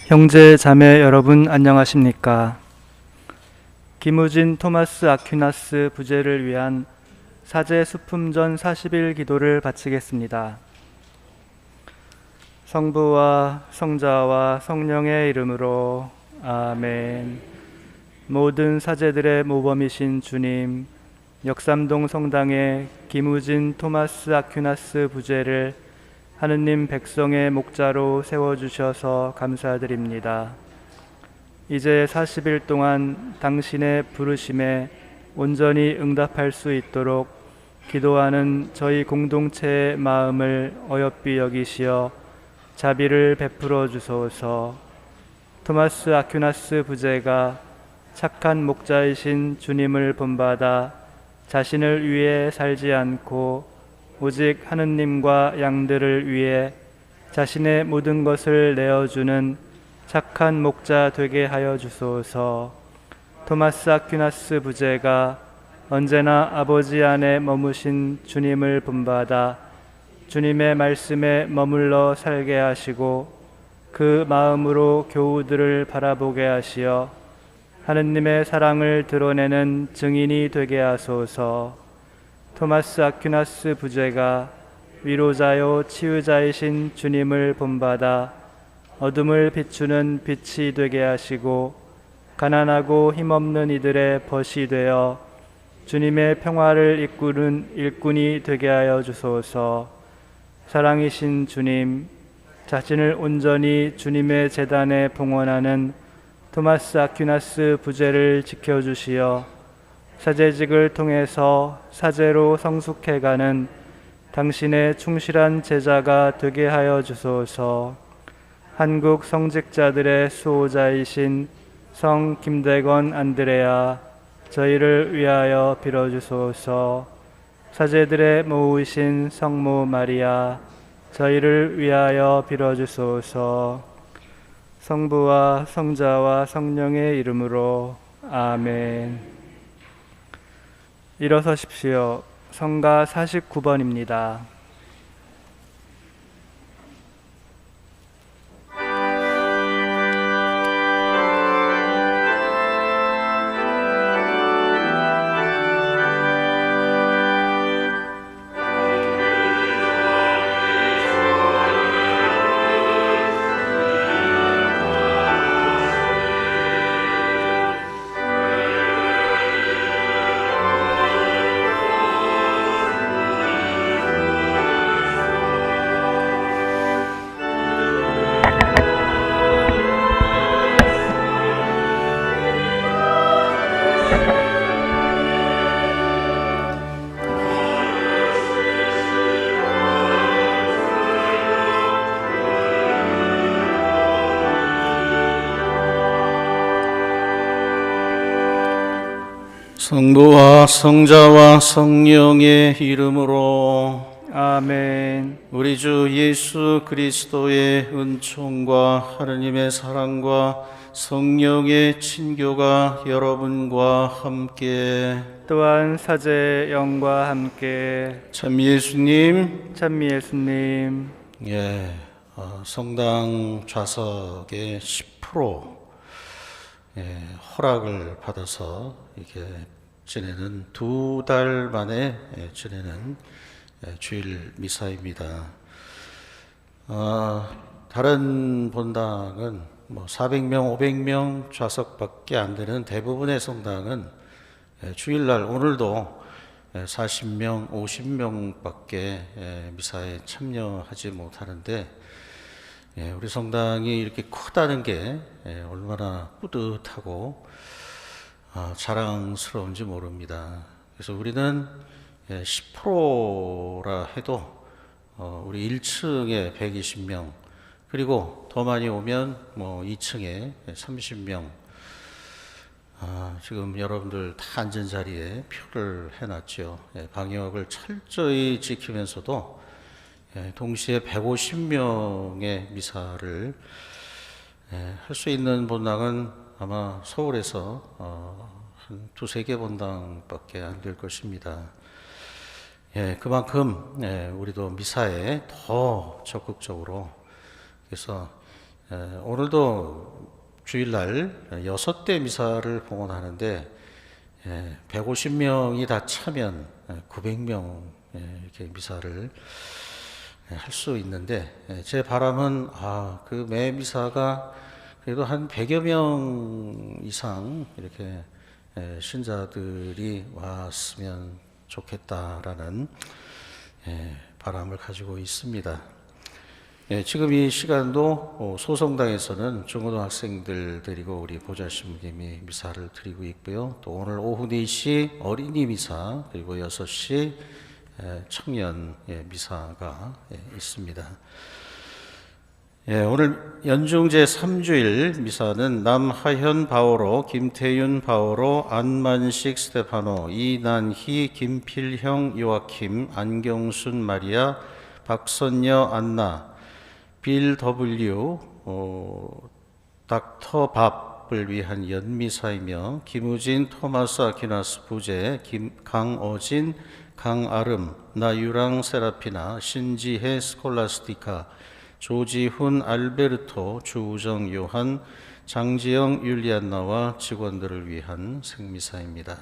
형제 자매 여러분 안녕하십니까? 김우진 토마스 아퀴나스 부제를 위한 사제 수품전 40일 기도를 바치겠습니다. 성부와 성자와 성령의 이름으로 아멘. 모든 사제들의 모범이신 주님, 역삼동 성당의 김우진 토마스 아퀴나스 부제를 하느님 백성의 목자로 세워주셔서 감사드립니다. 이제 40일 동안 당신의 부르심에 온전히 응답할 수 있도록 기도하는 저희 공동체의 마음을 어여삐 여기시어 자비를 베풀어 주소서. 토마스 아퀴나스 부제가 착한 목자이신 주님을 본받아 자신을 위해 살지 않고 오직 하느님과 양들을 위해 자신의 모든 것을 내어주는 착한 목자 되게 하여 주소서. 토마스 아퀴나스 부제가 언제나 아버지 안에 머무신 주님을 본받아 주님의 말씀에 머물러 살게 하시고 그 마음으로 교우들을 바라보게 하시어 하느님의 사랑을 드러내는 증인이 되게 하소서. 토마스 아퀴나스 부제가 위로자요 치유자이신 주님을 본받아 어둠을 비추는 빛이 되게 하시고 가난하고 힘없는 이들의 벗이 되어 주님의 평화를 이끄는 일꾼이 되게 하여 주소서. 사랑이신 주님, 자신을 온전히 주님의 제단에 봉헌하는 토마스 아퀴나스 부제를 지켜주시어 사제직을 통해서 사제로 성숙해가는 당신의 충실한 제자가 되게 하여 주소서. 한국 성직자들의 수호자이신 성 김대건 안드레아, 저희를 위하여 빌어주소서. 사제들의 모우이신 성모 마리아, 저희를 위하여 빌어주소서. 성부와 성자와 성령의 이름으로 아멘. 일어서십시오. 성가 49번입니다. 성부와 성자와 성령의 이름으로 아멘. 우리 주 예수 그리스도의 은총과 하느님의 사랑과 성령의 친교가 여러분과 함께 또한 사제 영과 함께 참 예수님, 예수님, 성당 좌석의 10% 허락을 받아서 이게 지내는 2달 만에 지내는 주일 미사입니다. 다른 본당은 400명, 500명 좌석밖에 안 되는 대부분의 성당은 주일날 오늘도 40명, 50명밖에 미사에 참여하지 못하는데 우리 성당이 이렇게 크다는 게 얼마나 뿌듯하고 자랑스러운지 모릅니다. 그래서 우리는 10%라 해도 우리 1층에 120명, 그리고 더 많이 오면 2층에 30명, 지금 여러분들 다 앉은 자리에 표를 해놨죠. 방역을 철저히 지키면서도 동시에 150명의 미사를 할 수 있는 본당은 아마 서울에서 한 2-3개 본당밖에 안 될 것입니다. 그만큼 우리도 미사에 더 적극적으로, 그래서 오늘도 주일날 6대 미사를 봉헌하는데 150명이 다 차면 900명 이렇게 미사를 할 수 있는데 제 바람은 그 매 미사가 그래도 한 100여 명 이상 이렇게 신자들이 왔으면 좋겠다라는 바람을 가지고 있습니다. 지금 이 시간도 소성당에서는 중고등학생들 데리고 우리 보좌신부님이 미사를 드리고 있고요. 또 오늘 오후 4시 어린이 미사 그리고 6시 청년 미사가 있습니다. 오늘 연중제 3주일 미사는 남하현 바오로, 김태윤 바오로, 안만식 스테파노, 이난희, 김필형 요아킴, 안경순 마리아, 박선여 안나, 빌 W, 닥터 밥을 위한 연미사이며 김우진 토마스 아퀴나스 부제, 강어진, 강아름, 나유랑 세라피나, 신지혜 스콜라스티카, 조지훈 알베르토, 주우정 요한, 장지영 율리안나와 직원들을 위한 생미사입니다.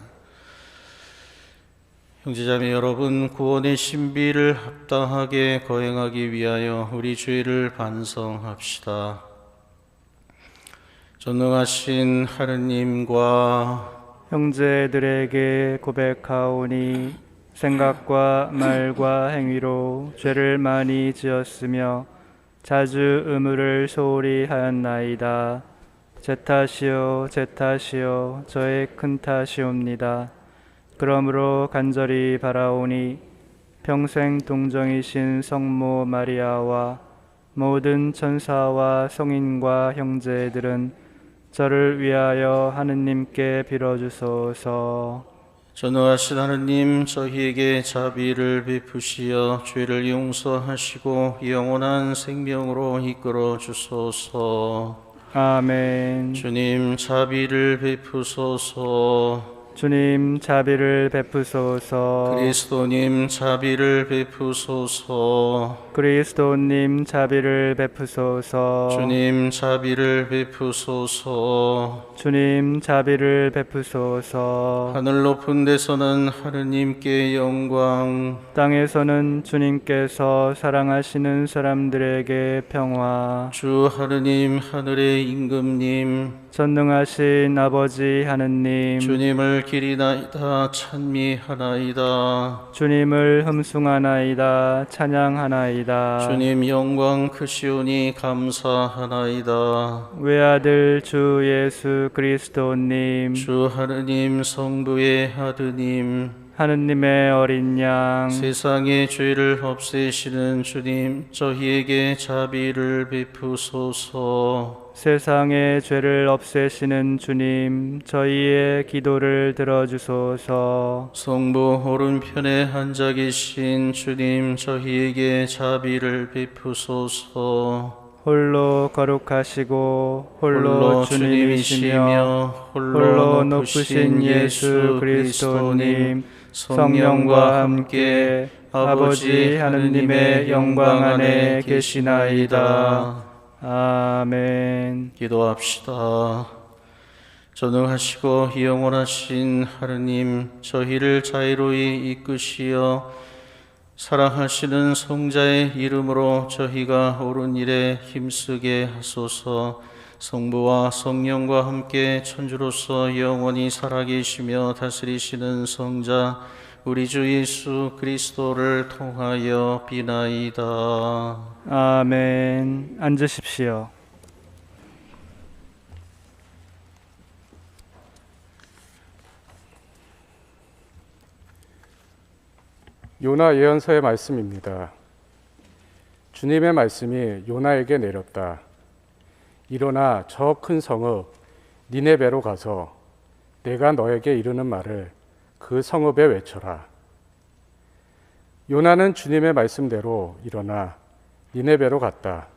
형제자매 여러분, 구원의 신비를 합당하게 거행하기 위하여 우리 죄를 반성합시다. 전능하신 하느님과 형제들에게 고백하오니 생각과 말과 행위로 죄를 많이 지었으며 자주 의무를 소홀히 하였나이다. 제 탓이요 제 탓이요 저의 큰 탓이옵니다. 그러므로 간절히 바라오니 평생 동정이신 성모 마리아와 모든 천사와 성인과 형제들은 저를 위하여 하느님께 빌어주소서. 전능하신 하느님, 저희에게 자비를 베푸시어 죄를 용서하시고 영원한 생명으로 이끌어 주소서. 아멘. 주님, 자비를 베푸소서. 주님 자비를 베푸소서. 그리스도님, 자비를 베푸소서. 그리스도님 자비를 베푸소서. 주님, 자비를 베푸소서. 주님 자비를 베푸소서. 하늘 높은 데서는 하느님께 영광, 땅에서는 주님께서 사랑하시는 사람들에게 평화. 주 하느님, 하늘의 임금님, 전능하신 아버지 하느님, 주님을 기리나이다 찬미하나이다. 주님을 흠숭하나이다 찬양하나이다. 주님 영광 크시오니 감사하나이다. 외아들 주 예수 그리스도님, 주 하느님 성부의 아드님, 하느님의 어린 양, 세상의 죄를 없애시는 주님, 저희에게 자비를 베푸소서. 세상의 죄를 없애시는 주님, 저희의 기도를 들어주소서. 성부 오른편에 앉아 계신 주님, 저희에게 자비를 베푸소서. 홀로 거룩하시고 홀로 주님이시며 홀로 높으신 예수 그리스도님, 성령과 함께 아버지 하느님의 영광 안에 계시나이다. 아멘. 기도합시다. 전능하시고 영원하신 하느님, 저희를 자유로이 이끄시어 사랑하시는 성자의 이름으로 저희가 옳은 일에 힘쓰게 하소서. 성부와 성령과 함께 천주로서 영원히 살아계시며 다스리시는 성자 우리 주 예수 그리스도를 통하여 비나이다. 아멘. 앉으십시오. 요나 예언서의 말씀입니다. 주님의 말씀이 요나에게 내렸다. 일어나 저 큰 성읍 니네베로 가서 내가 너에게 이르는 말을 그 성읍에 외쳐라. 요나는 주님의 말씀대로 일어나 니네베로 갔다.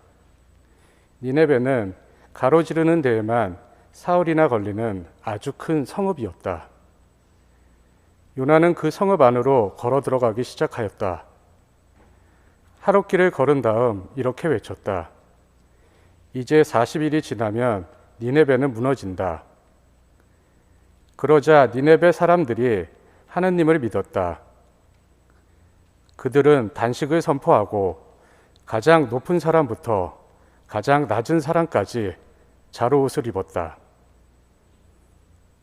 니네베는 가로지르는 데에만 사흘이나 걸리는 아주 큰 성읍이었다. 요나는 그 성읍 안으로 걸어 들어가기 시작하였다. 하룻길을 걸은 다음 이렇게 외쳤다. 이제 40일이 지나면 니네베는 무너진다. 그러자 니네베 사람들이 하느님을 믿었다. 그들은 단식을 선포하고 가장 높은 사람부터 가장 낮은 사람까지 자루옷을 입었다.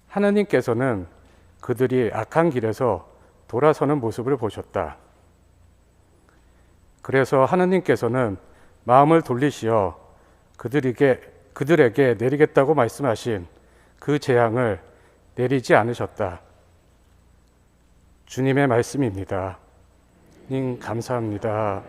하느님께서는 그들이 악한 길에서 돌아서는 모습을 보셨다. 그래서 하느님께서는 마음을 돌리시어 그들에게 내리겠다고 말씀하신 그 재앙을 내리지 않으셨다. 주님의 말씀입니다. 님 감사합니다.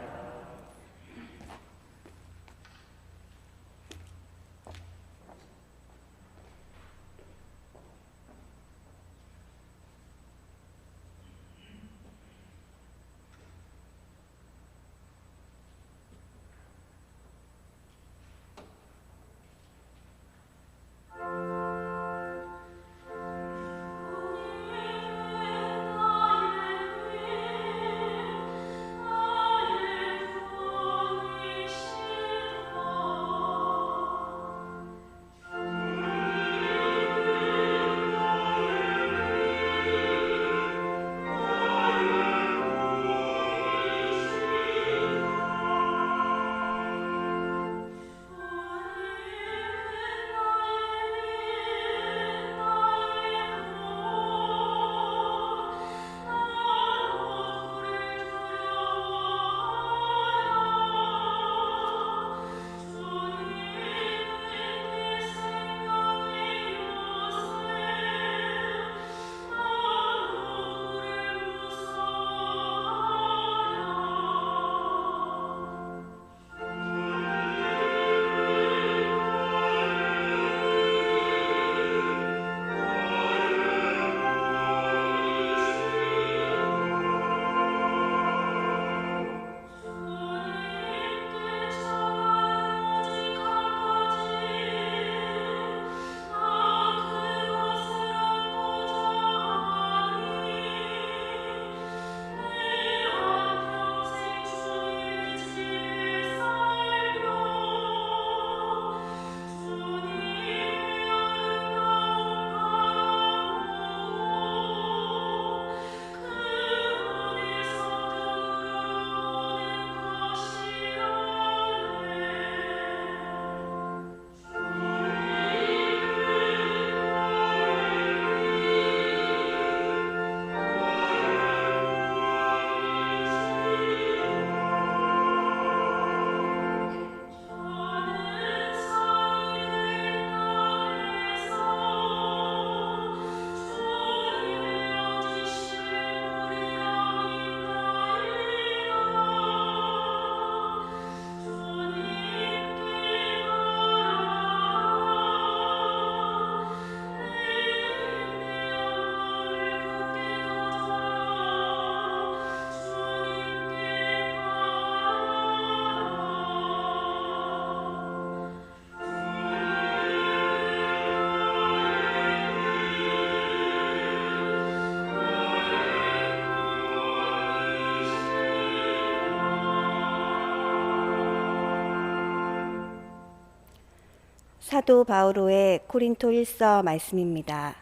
사도 바오로의 고린토 1서 말씀입니다.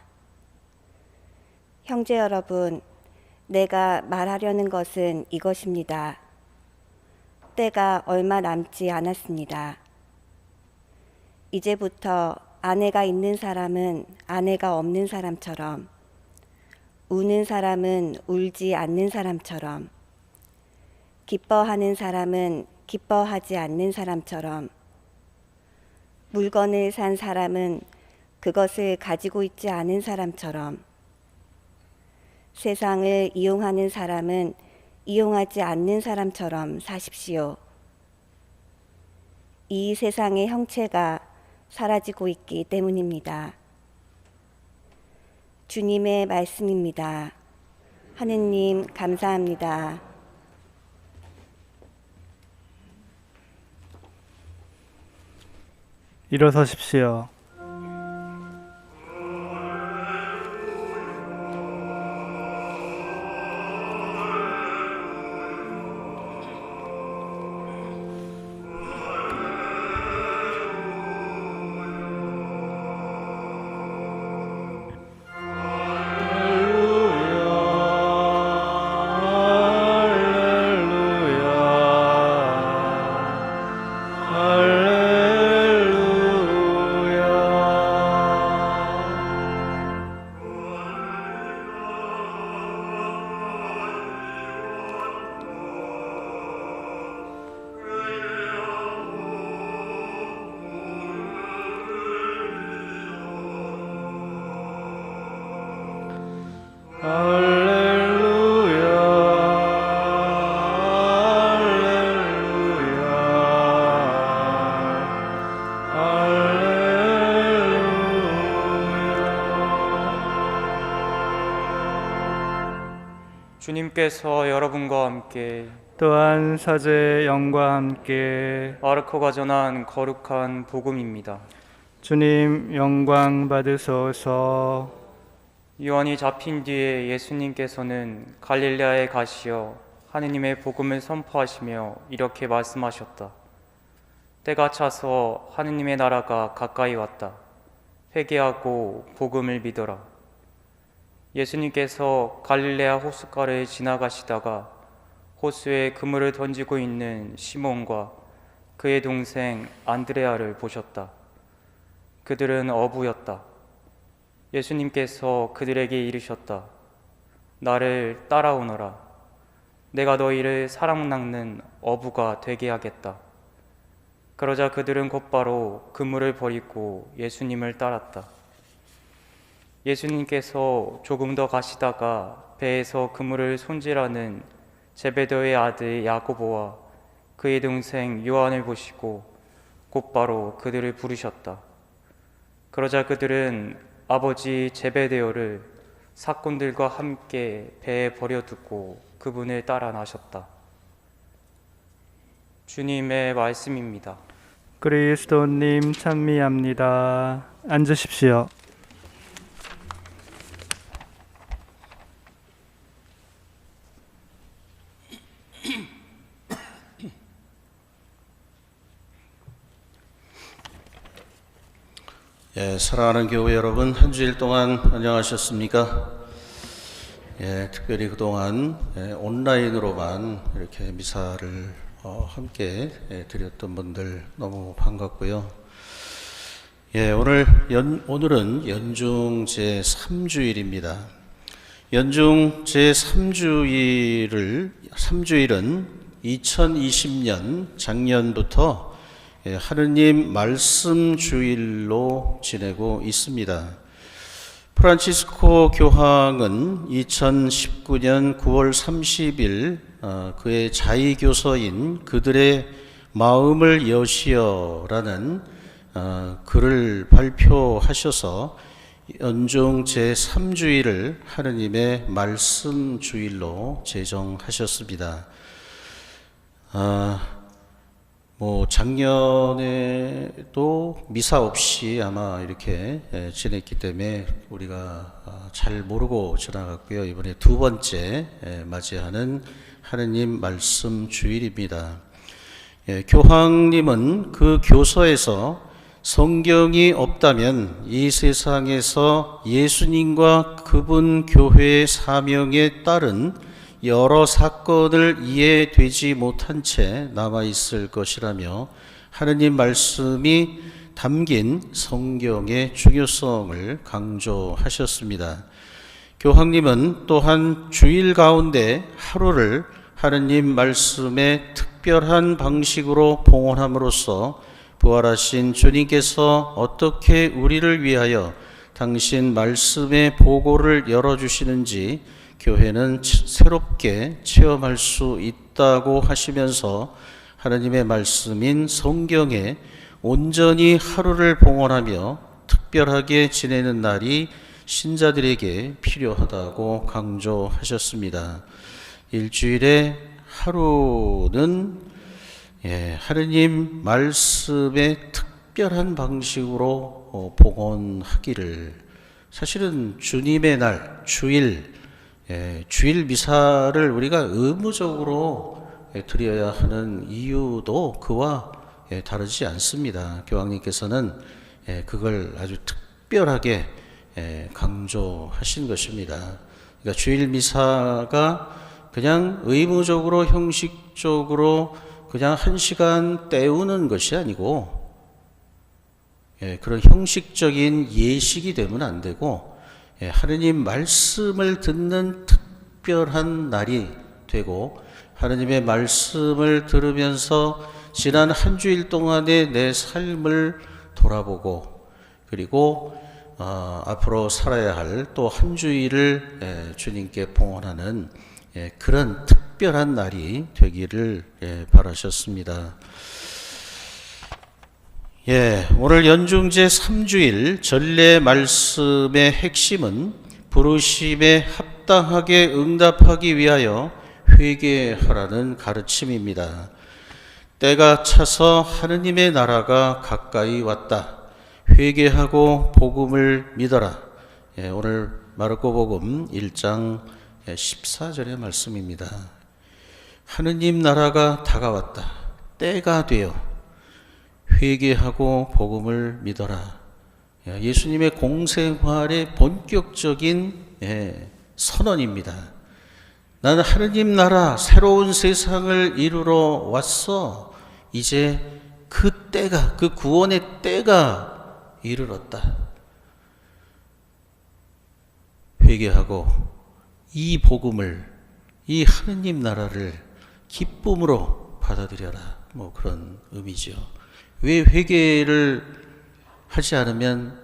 형제 여러분, 내가 말하려는 것은 이것입니다. 때가 얼마 남지 않았습니다. 이제부터 아내가 있는 사람은 아내가 없는 사람처럼, 우는 사람은 울지 않는 사람처럼, 기뻐하는 사람은 기뻐하지 않는 사람처럼, 물건을 산 사람은 그것을 가지고 있지 않은 사람처럼, 세상을 이용하는 사람은 이용하지 않는 사람처럼 사십시오. 이 세상의 형체가 사라지고 있기 때문입니다. 주님의 말씀입니다. 하느님 감사합니다. 일어서십시오. 주님께서 여러분과 함께 또한 사제의 영과 함께 마르코가 전한 거룩한 복음입니다. 주님 영광 받으소서. 요한이 잡힌 뒤에 예수님께서는 갈릴레아에 가시어 하느님의 복음을 선포하시며 이렇게 말씀하셨다. 때가 차서 하느님의 나라가 가까이 왔다. 회개하고 복음을 믿어라. 예수님께서 갈릴레아 호숫가를 지나가시다가 호수에 그물을 던지고 있는 시몬과 그의 동생 안드레아를 보셨다. 그들은 어부였다. 예수님께서 그들에게 이르셨다. 나를 따라오너라. 내가 너희를 사람 낚는 어부가 되게 하겠다. 그러자 그들은 곧바로 그물을 버리고 예수님을 따랐다. 예수님께서 조금 더 가시다가 배에서 그물을 손질하는 제베데오의 아들 야고보와 그의 동생 요한을 보시고 곧바로 그들을 부르셨다. 그러자 그들은 아버지 제베데오를 사꾼들과 함께 배에 버려두고 그분을 따라 나셨다. 주님의 말씀입니다. 그리스도님 찬미합니다. 앉으십시오. 예, 사랑하는 교회 여러분, 한 주일 동안 안녕하셨습니까? 예, 특별히 그동안 온라인으로만 이렇게 미사를 함께 드렸던 분들 너무 반갑고요. 예, 오늘은 연중 제3주일입니다. 연중 제3주일은 2020년 작년부터 하느님 말씀 주일로 지내고 있습니다. 프란치스코 교황은 2019년 9월 30일 그의 자의교서인 그들의 마음을 여시어라는 글을 발표하셔서 연중 제3주일을 하느님의 말씀 주일로 제정하셨습니다. 작년에도 미사 없이 아마 이렇게 지냈기 때문에 우리가 잘 모르고 지나갔고요. 이번에 두 번째 맞이하는 하느님 말씀 주일입니다. 교황님은 그 교서에서 성경이 없다면 이 세상에서 예수님과 그분 교회의 사명에 따른 여러 사건을 이해되지 못한 채 남아있을 것이라며 하느님 말씀이 담긴 성경의 중요성을 강조하셨습니다. 교황님은 또한 주일 가운데 하루를 하느님 말씀의 특별한 방식으로 봉헌함으로써 부활하신 주님께서 어떻게 우리를 위하여 당신 말씀의 보고를 열어주시는지 교회는 새롭게 체험할 수 있다고 하시면서 하나님의 말씀인 성경에 온전히 하루를 봉헌하며 특별하게 지내는 날이 신자들에게 필요하다고 강조하셨습니다. 일주일에 하루는 하느님 말씀의 특별한 방식으로 봉헌하기를, 사실은 주님의 날, 주일 미사를 우리가 의무적으로 드려야 하는 이유도 그와 다르지 않습니다. 교황님께서는 그걸 아주 특별하게 강조하신 것입니다. 그러니까 주일 미사가 그냥 의무적으로 형식적으로 그냥 1시간 때우는 것이 아니고 그런 형식적인 예식이 되면 안 되고 하느님 말씀을 듣는 특별한 날이 되고, 하느님의 말씀을 들으면서 지난 한 주일 동안의 내 삶을 돌아보고, 그리고 앞으로 살아야 할 또 한 주일을 주님께 봉헌하는 그런 특별한 날이 되기를 바라셨습니다. 오늘 연중제 3주일 전례 말씀의 핵심은 부르심에 마땅하게 응답하기 위하여 회개하라는 가르침입니다. 때가 차서 하느님의 나라가 가까이 왔다. 회개하고 복음을 믿어라. 오늘 마르코복음 1장 14절의 말씀입니다. 하느님 나라가 다가왔다. 때가 되어 회개하고 복음을 믿어라. 예수님의 공생활의 본격적인 선언입니다. 나는 하느님 나라 새로운 세상을 이루러 왔어. 이제 그 때가, 그 구원의 때가 이르렀다. 회개하고 이 복음을, 이 하느님 나라를 기쁨으로 받아들여라. 뭐 그런 의미죠. 왜 회개를 하지 않으면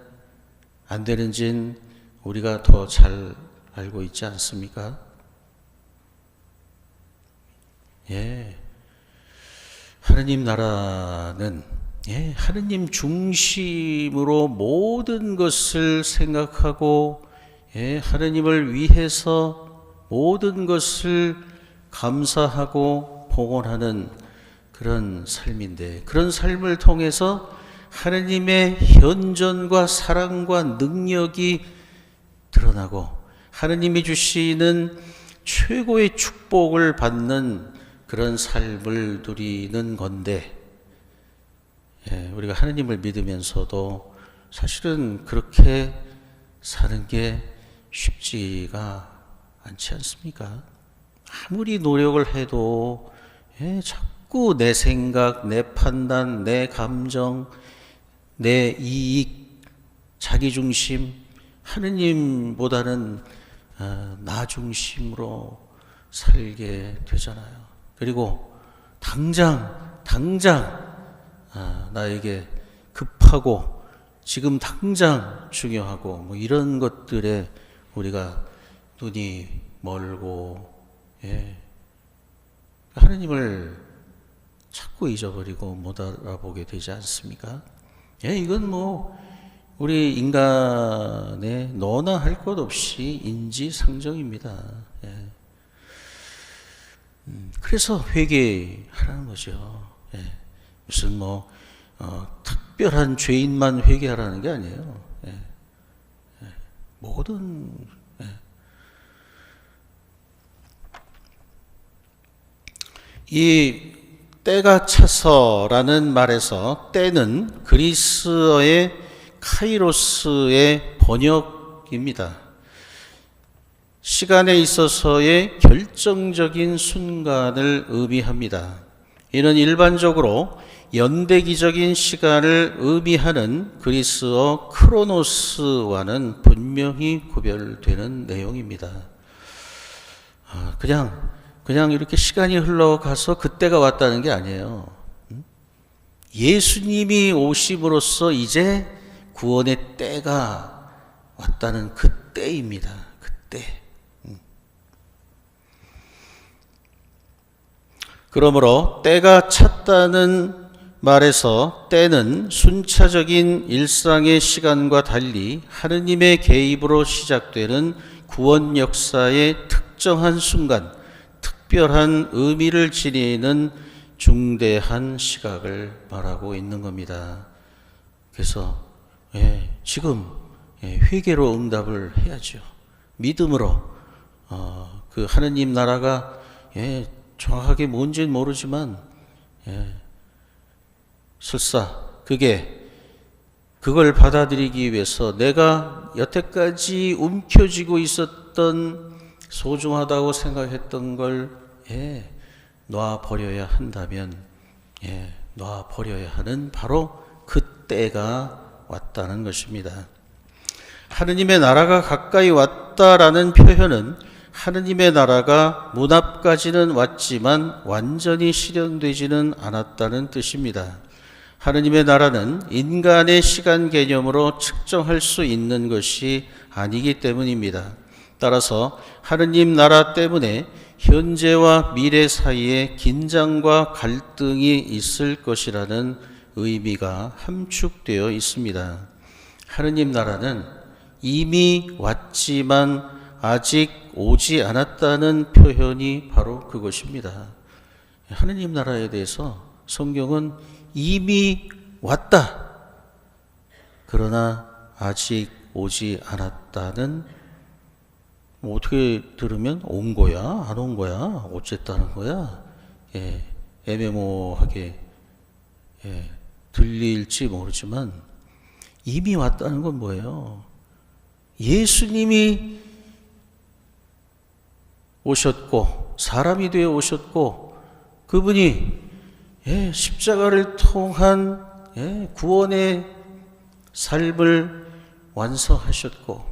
안 되는지는 우리가 더 잘 알고 있지 않습니까? 하느님 나라는 하느님 중심으로 모든 것을 생각하고 하느님을 위해서 모든 것을 감사하고 봉헌하는 그런 삶인데, 그런 삶을 통해서 하느님의 현존과 사랑과 능력이 드러나고 하느님이 주시는 최고의 축복을 받는 그런 삶을 누리는 건데, 우리가 하느님을 믿으면서도 사실은 그렇게 사는 게 쉽지가 않지 않습니까? 아무리 노력을 해도 자꾸 내 생각, 내 판단, 내 감정, 내 이익, 자기 중심, 하느님보다는 나 중심으로 살게 되잖아요. 그리고 당장 나에게 급하고 지금 당장 중요하고 뭐 이런 것들에 우리가 눈이 멀고 하느님을 자꾸 잊어버리고 못 알아보게 되지 않습니까? 이건 뭐 우리 인간의 너나 할 것 없이 인지상정입니다. 그래서 회개하라는 거죠. 무슨 뭐 특별한 죄인만 회개하라는 게 아니에요. 모든 이 때가 차서라는 말에서 때는 그리스어의 카이로스의 번역입니다. 시간에 있어서의 결정적인 순간을 의미합니다. 이는 일반적으로 연대기적인 시간을 의미하는 그리스어 크로노스와는 분명히 구별되는 내용입니다. 그냥 이렇게 시간이 흘러가서 그때가 왔다는 게 아니에요. 예수님이 오심으로써 이제 구원의 때가 왔다는 그 때입니다. 그때. 그러므로 때가 찼다는 말에서 때는 순차적인 일상의 시간과 달리 하느님의 개입으로 시작되는 구원 역사의 특정한 순간, 특별한 의미를 지니는 중대한 시각을 말하고 있는 겁니다. 그래서 지금 회개로 응답을 해야죠. 믿음으로 그 하느님 나라가 정확하게 뭔지는 모르지만 설사 그걸 받아들이기 위해서 내가 여태까지 움켜쥐고 있었던 소중하다고 생각했던 걸 놔버려야 한다면 놔버려야 하는 바로 그때가 왔다는 것입니다. 하느님의 나라가 가까이 왔다라는 표현은 하느님의 나라가 문 앞까지는 왔지만 완전히 실현되지는 않았다는 뜻입니다. 하느님의 나라는 인간의 시간 개념으로 측정할 수 있는 것이 아니기 때문입니다. 따라서 하느님 나라 때문에 현재와 미래 사이에 긴장과 갈등이 있을 것이라는 의미가 함축되어 있습니다. 하느님 나라는 이미 왔지만 아직 오지 않았다는 표현이 바로 그것입니다. 하느님 나라에 대해서 성경은 이미 왔다. 그러나 아직 오지 않았다는, 뭐 어떻게 들으면 온 거야? 안 온 거야? 어쨌다는 거야? 애매모호하게 들릴지 모르지만 이미 왔다는 건 뭐예요? 예수님이 오셨고 사람이 되어 오셨고 그분이 십자가를 통한 구원의 삶을 완성하셨고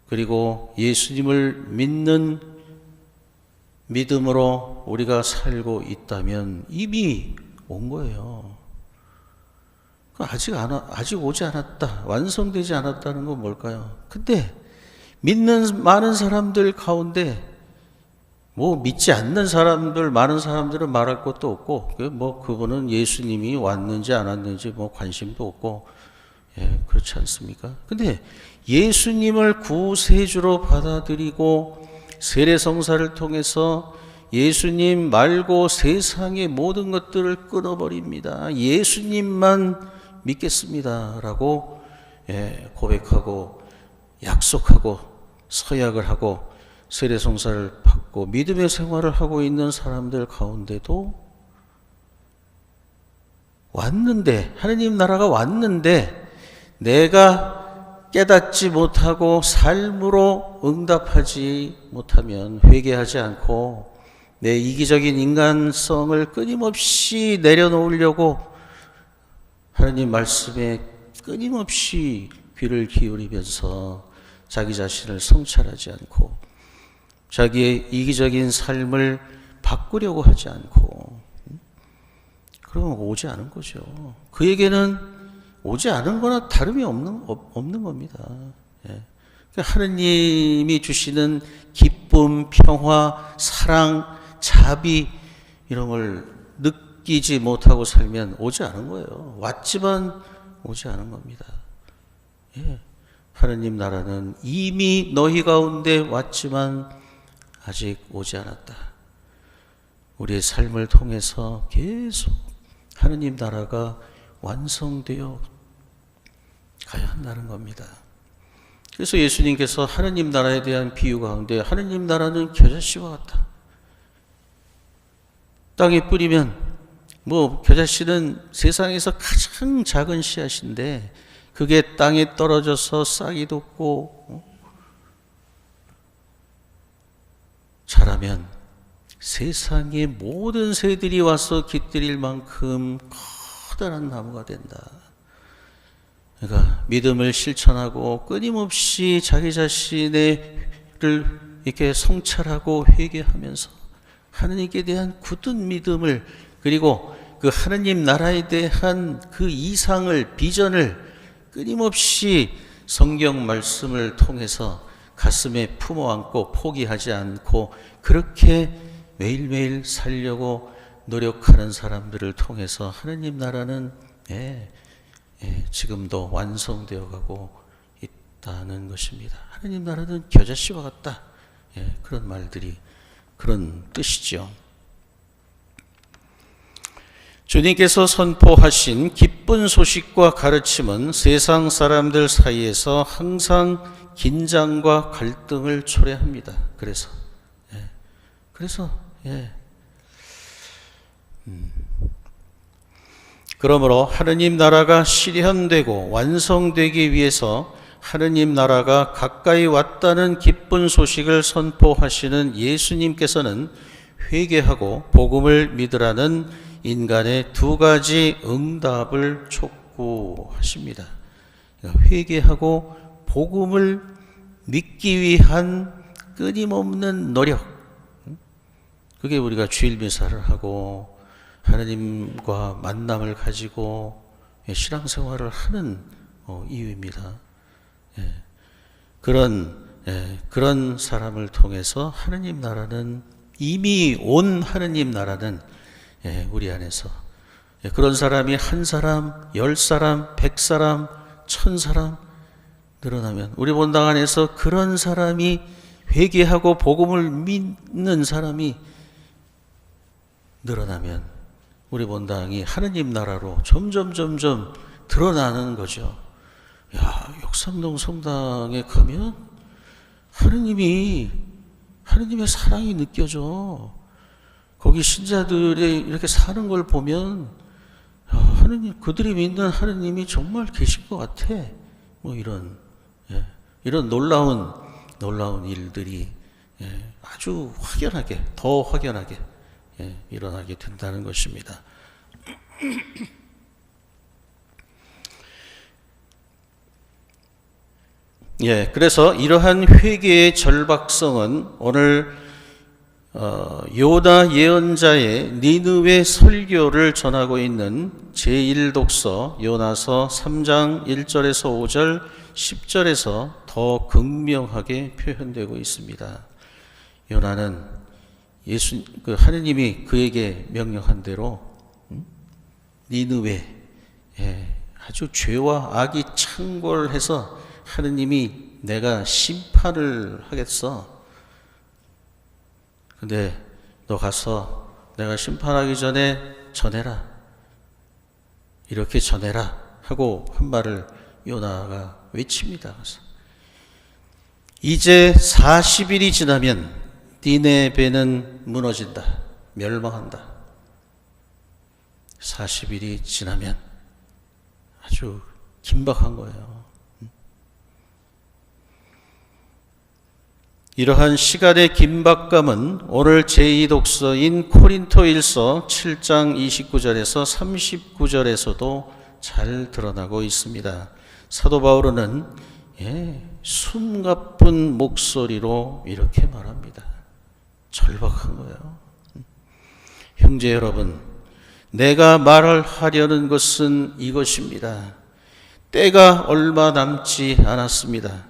그리고 예수님을 믿는 믿음으로 우리가 살고 있다면 이미 온 거예요. 아직 오지 않았다. 완성되지 않았다는 건 뭘까요? 근데 믿는 많은 사람들 가운데 뭐 믿지 않는 사람들, 많은 사람들은 말할 것도 없고 뭐 그분은 예수님이 왔는지 안 왔는지 뭐 관심도 없고 그렇지 않습니까? 근데 예수님을 구세주로 받아들이고 세례성사를 통해서 예수님 말고 세상의 모든 것들을 끊어버립니다. 예수님만 믿겠습니다라고 고백하고 약속하고 서약을 하고 세례성사를 받고 믿음의 생활을 하고 있는 사람들 가운데도 왔는데, 하느님 나라가 왔는데 내가 깨닫지 못하고 삶으로 응답하지 못하면, 회개하지 않고 내 이기적인 인간성을 끊임없이 내려놓으려고 하느님 말씀에 끊임없이 귀를 기울이면서 자기 자신을 성찰하지 않고 자기의 이기적인 삶을 바꾸려고 하지 않고, 그러면 오지 않은 거죠. 그에게는 오지 않은 거나 다름이 없는 겁니다. 하느님이 주시는 기쁨, 평화, 사랑, 자비 이런 걸 느끼지 못하고 살면 오지 않은 거예요. 왔지만 오지 않은 겁니다. 하느님 나라는 이미 너희 가운데 왔지만 아직 오지 않았다. 우리의 삶을 통해서 계속 하느님 나라가 완성되어 가야 한다는 겁니다. 그래서 예수님께서 하느님 나라에 대한 비유 가운데 하느님 나라는 겨자씨와 같다. 땅에 뿌리면 겨자씨는 세상에서 가장 작은 씨앗인데 그게 땅에 떨어져서 싹이 돋고 자라면 세상의 모든 새들이 와서 깃들일 만큼 커다란 나무가 된다. 그러니까 믿음을 실천하고 끊임없이 자기 자신을 이렇게 성찰하고 회개하면서 하느님께 대한 굳은 믿음을, 그리고 그 하느님 나라에 대한 그 이상을, 비전을 끊임없이 성경 말씀을 통해서 가슴에 품어안고 포기하지 않고 그렇게 매일매일 살려고 노력하는 사람들을 통해서 하느님 나라는 지금도 완성되어 가고 있다는 것입니다. 하느님 나라는 겨자씨와 같다. 그런 말들이 그런 뜻이죠. 주님께서 선포하신 기쁜 소식과 가르침은 세상 사람들 사이에서 항상 긴장과 갈등을 초래합니다. 그러므로 하느님 나라가 실현되고 완성되기 위해서 하느님 나라가 가까이 왔다는 기쁜 소식을 선포하시는 예수님께서는 회개하고 복음을 믿으라는 인간의 두 가지 응답을 촉구하십니다. 회개하고 복음을 믿기 위한 끊임없는 노력, 그게 우리가 주일 미사를 하고 하나님과 만남을 가지고 신앙생활을 하는 이유입니다. 그런 사람을 통해서 하느님 나라는, 이미 온 하느님 나라는 우리 안에서, 그런 사람이 한 사람, 10사람, 100사람, 1000사람 늘어나면 우리 본당 안에서 그런 사람이 회개하고 복음을 믿는 사람이 늘어나면 우리 본당이 하느님 나라로 점점 드러나는 거죠. 야, 역삼동 성당에 가면 하느님의 사랑이 느껴져. 거기 신자들이 이렇게 사는 걸 보면 하느님, 그들이 믿는 하느님이 정말 계신 것 같아. 뭐 이런 놀라운 일들이 아주 확연하게, 더 확연하게 일어나게 된다는 것입니다. 그래서 이러한 회개의 절박성은 오늘 요나 예언자의 니느웨 설교를 전하고 있는 제1독서 요나서 3장 1절에서 5절, 10절에서 더 극명하게 표현되고 있습니다. 요나는 하느님이 그에게 명령한 대로 니느웨, 아주 죄와 악이 창궐해서 하느님이 내가 심판을 하겠어. 근데 너 가서 내가 심판하기 전에 전해라. 이렇게 전해라 하고 한 말을 요나가 외칩니다. 그래서 이제 40일이 지나면 니네베는 무너진다. 멸망한다. 40일이 지나면 아주 긴박한 거예요. 이러한 시간의 긴박감은 오늘 제2독서인 코린토일서 7장 29절에서 39절에서도 잘 드러나고 있습니다. 사도 바울은 숨가쁜 목소리로 이렇게 말합니다. 절박한 거예요. 형제 여러분, 내가 말하려는 것은 이것입니다. 때가 얼마 남지 않았습니다.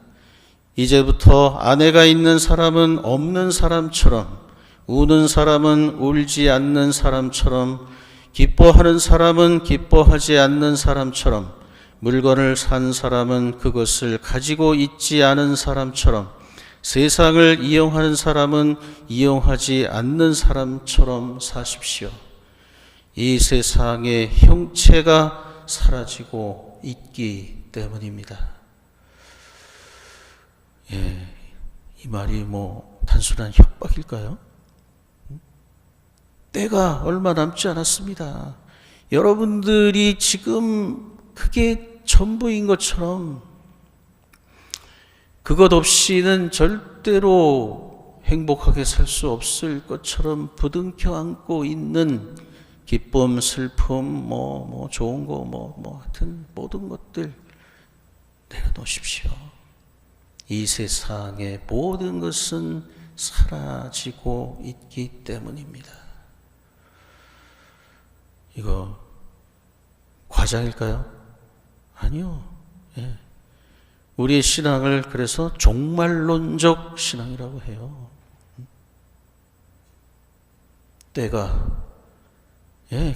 이제부터 아내가 있는 사람은 없는 사람처럼, 우는 사람은 울지 않는 사람처럼, 기뻐하는 사람은 기뻐하지 않는 사람처럼, 물건을 산 사람은 그것을 가지고 있지 않은 사람처럼, 세상을 이용하는 사람은 이용하지 않는 사람처럼 사십시오. 이 세상의 형체가 사라지고 있기 때문입니다. 이 말이 단순한 협박일까요? 때가 얼마 남지 않았습니다. 여러분들이 지금 그게 전부인 것처럼 그것 없이는 절대로 행복하게 살 수 없을 것처럼 부둥켜 안고 있는 기쁨, 슬픔, 좋은 거, 하여튼 모든 것들 내려놓으십시오. 이 세상의 모든 것은 사라지고 있기 때문입니다. 이거 과장일까요? 아니요. 우리의 신앙을 그래서 종말론적 신앙이라고 해요. 때가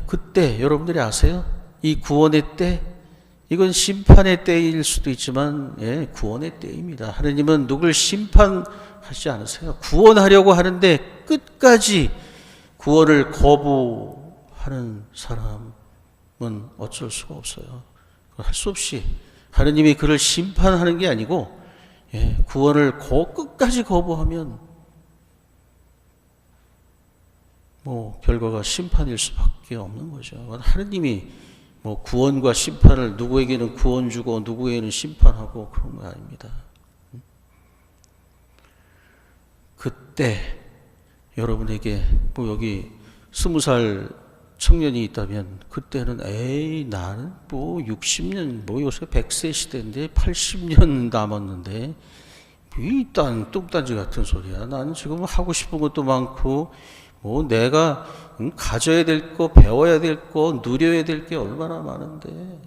그때 여러분들이 아세요? 이 구원의 때, 이건 심판의 때일 수도 있지만 구원의 때입니다. 하느님은 누굴 심판하지 않으세요. 구원하려고 하는데 끝까지 구원을 거부하는 사람은 어쩔 수가 없어요. 할 수 없이 하느님이 그를 심판하는 게 아니고 구원을 끝까지 거부하면 결과가 심판일 수밖에 없는 거죠. 하느님이 구원과 심판을 누구에게는 구원 주고 누구에게는 심판하고 그런 거 아닙니다. 그때 여러분에게 여기 20살 청년이 있다면 그때는 나는 60년 요새 100세 시대인데 80년 남았는데 이 뚱딴지 같은 소리야. 나는 지금 하고 싶은 것도 많고 내가 가져야 될 거, 배워야 될 거, 누려야 될 게 얼마나 많은데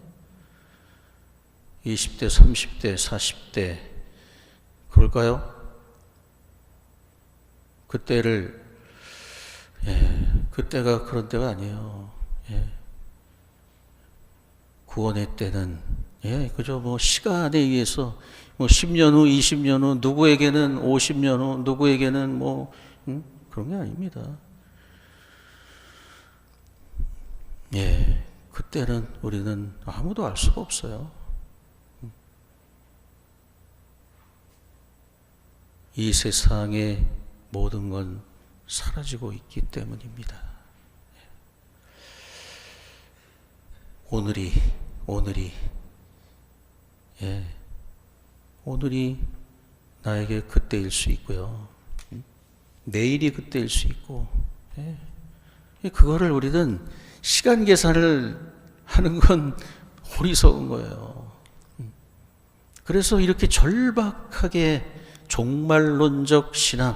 20대, 30대, 40대 그럴까요? 그때가 그런 때가 아니에요. 구원의 때는 그저 시간에 의해서 뭐 10년 후, 20년 후, 누구에게는 50년 후, 누구에게는 그런 게 아닙니다. 예, 그때는 우리는 아무도 알 수가 없어요. 이 세상의 모든 건 사라지고 있기 때문입니다. 오늘이 나에게 그때일 수 있고요. 내일이 그때일 수 있고, 그거를 우리는 시간 계산을 하는 건 어리석은 거예요. 그래서 이렇게 절박하게 종말론적 신앙,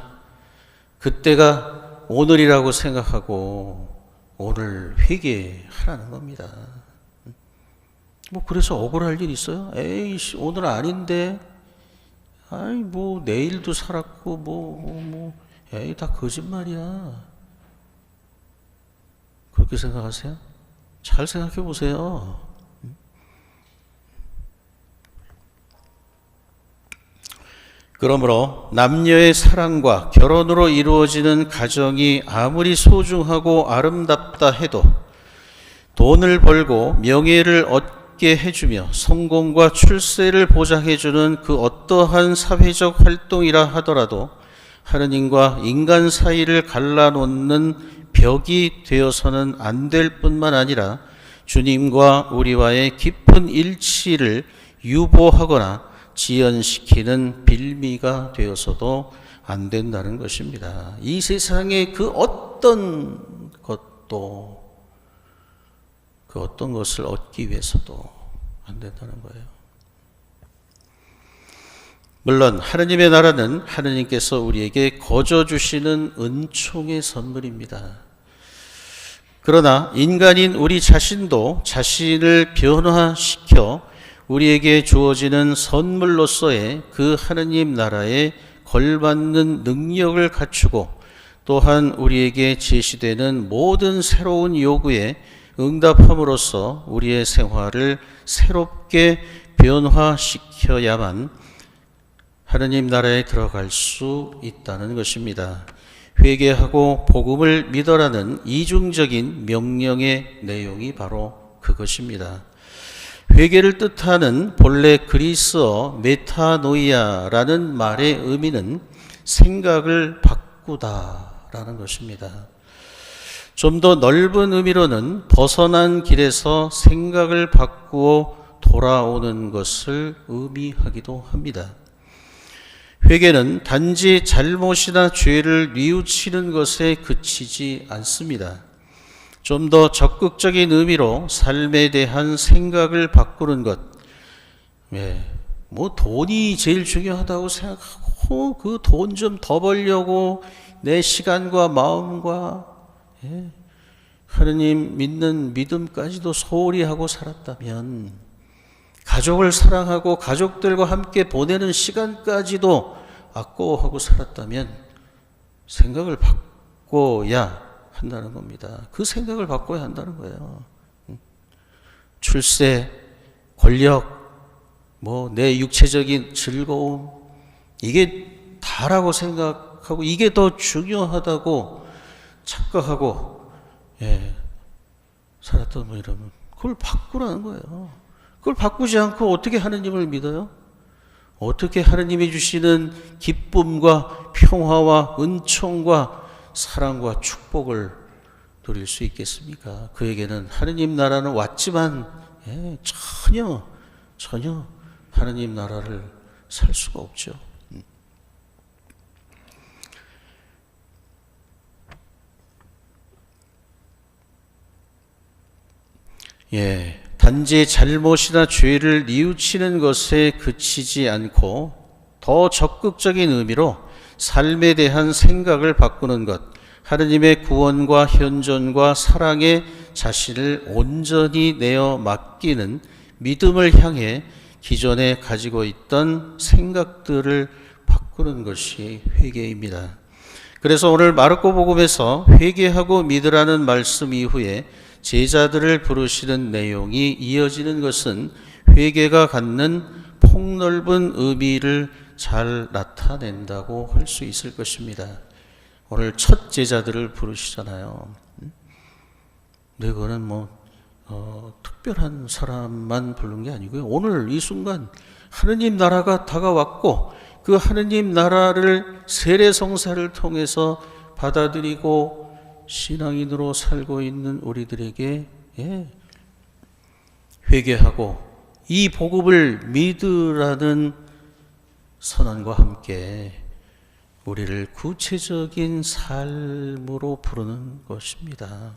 그때가 오늘이라고 생각하고 오늘 회개하라는 겁니다. 그래서 억울할 일 있어요? 에이씨, 오늘 아닌데, 내일도 살았고, 에이, 다 거짓말이야. 그렇게 생각하세요? 잘 생각해 보세요. 그러므로 남녀의 사랑과 결혼으로 이루어지는 가정이 아무리 소중하고 아름답다 해도 돈을 벌고 명예를 얻게 해주며 성공과 출세를 보장해주는 그 어떠한 사회적 활동이라 하더라도 하느님과 인간 사이를 갈라놓는 벽이 되어서는 안 될 뿐만 아니라 주님과 우리와의 깊은 일치를 유보하거나 지연시키는 빌미가 되어서도 안 된다는 것입니다. 이 세상의 그 어떤 것을 얻기 위해서도 안 된다는 거예요. 물론 하느님의 나라는 하느님께서 우리에게 거저 주시는 은총의 선물입니다. 그러나 인간인 우리 자신도 자신을 변화시켜 우리에게 주어지는 선물로서의 그 하느님 나라에 걸맞는 능력을 갖추고 또한 우리에게 제시되는 모든 새로운 요구에 응답함으로써 우리의 생활을 새롭게 변화시켜야만 하느님 나라에 들어갈 수 있다는 것입니다. 회개하고 복음을 믿어라는 이중적인 명령의 내용이 바로 그것입니다. 회개를 뜻하는 본래 그리스어 메타노이아라는 말의 의미는 생각을 바꾸다라는 것입니다. 좀 더 넓은 의미로는 벗어난 길에서 생각을 바꾸어 돌아오는 것을 의미하기도 합니다. 회개는 단지 잘못이나 죄를 뉘우치는 것에 그치지 않습니다. 좀 더 적극적인 의미로 삶에 대한 생각을 바꾸는 것. 돈이 제일 중요하다고 생각하고 그 돈 좀 더 벌려고 내 시간과 마음과 하느님 믿는 믿음까지도 소홀히 하고 살았다면, 가족을 사랑하고 가족들과 함께 보내는 시간까지도 아까워하고 살았다면 생각을 바꿔야 한다는 겁니다. 그 생각을 바꿔야 한다는 거예요. 출세, 권력, 내 육체적인 즐거움, 이게 다라고 생각하고 이게 더 중요하다고 착각하고 살았던 이러면 그걸 바꾸라는 거예요. 그걸 바꾸지 않고 어떻게 하느님을 믿어요? 어떻게 하느님이 주시는 기쁨과 평화와 은총과 사랑과 축복을 누릴 수 있겠습니까? 그에게는 하느님 나라는 왔지만 전혀 하느님 나라를 살 수가 없죠. 단지 잘못이나 죄를 뉘우치는 것에 그치지 않고 더 적극적인 의미로 삶에 대한 생각을 바꾸는 것, 하느님의 구원과 현존과 사랑에 자신을 온전히 내어 맡기는 믿음을 향해 기존에 가지고 있던 생각들을 바꾸는 것이 회개입니다. 그래서 오늘 마르코 복음에서 회개하고 믿으라는 말씀 이후에 제자들을 부르시는 내용이 이어지는 것은 회개가 갖는 폭넓은 의미를 잘 나타낸다고 할 수 있을 것입니다. 오늘 첫 제자들을 부르시잖아요. 근데 그거는 특별한 사람만 부른 게 아니고요. 오늘 이 순간 하느님 나라가 다가왔고 그 하느님 나라를 세례성사를 통해서 받아들이고 신앙인으로 살고 있는 우리들에게 회개하고 이 복음을 믿으라는 선언과 함께 우리를 구체적인 삶으로 부르는 것입니다.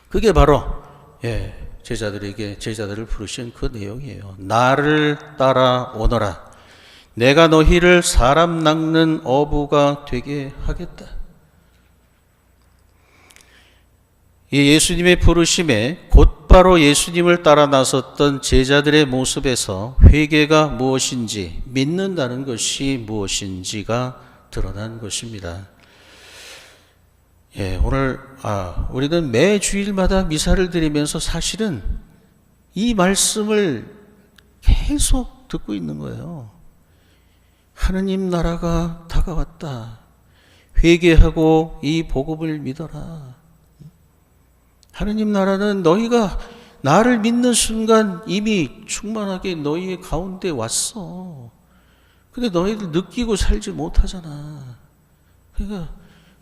그게 바로 제자들을 부르신 그 내용이에요. 나를 따라 오너라. 내가 너희를 사람 낚는 어부가 되게 하겠다. 이 예수님의 부르심에 곧바로 예수님을 따라 나섰던 제자들의 모습에서 회개가 무엇인지, 믿는다는 것이 무엇인지가 드러난 것입니다. 오늘 우리는 매 주일마다 미사를 드리면서 사실은 이 말씀을 계속 듣고 있는 거예요. 하느님 나라가 다가왔다. 회개하고 이 복음을 믿어라. 하느님 나라는 너희가 나를 믿는 순간 이미 충만하게 너희의 가운데 왔어. 근데 너희들 느끼고 살지 못하잖아. 그러니까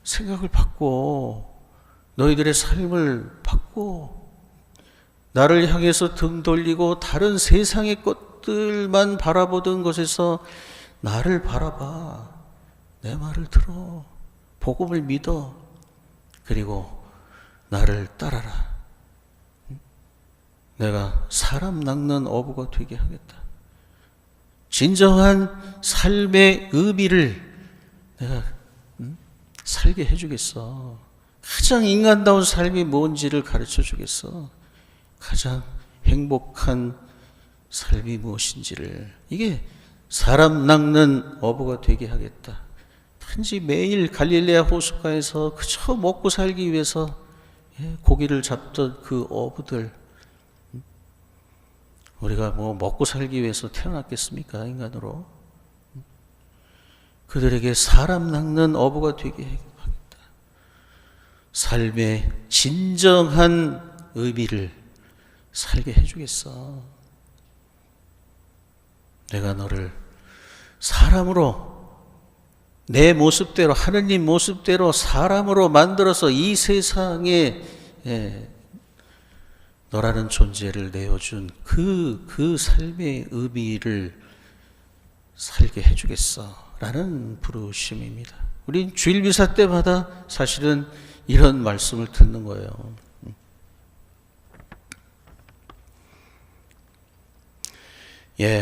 생각을 바꿔. 너희들의 삶을 바꿔. 나를 향해서 등 돌리고 다른 세상의 것들만 바라보던 것에서 나를 바라봐. 내 말을 들어. 복음을 믿어. 그리고 나를 따라라. 내가 사람 낚는 어부가 되게 하겠다. 진정한 삶의 의미를 내가 살게 해주겠어. 가장 인간다운 삶이 뭔지를 가르쳐 주겠어. 가장 행복한 삶이 무엇인지를. 이게 사람 낚는 어부가 되게 하겠다. 단지 매일 갈릴레아 호숫가에서 그저 먹고 살기 위해서 고기를 잡던 그 어부들, 우리가 먹고 살기 위해서 태어났겠습니까? 인간으로. 그들에게 사람 낚는 어부가 되게 하겠다. 삶의 진정한 의미를 살게 해주겠어. 내가 너를 사람으로, 내 모습대로, 하느님 모습대로 사람으로 만들어서 이 세상에 너라는 존재를 내어준 그 삶의 의미를 살게 해주겠어 라는 부르심입니다. 우린 주일 미사 때마다 사실은 이런 말씀을 듣는 거예요.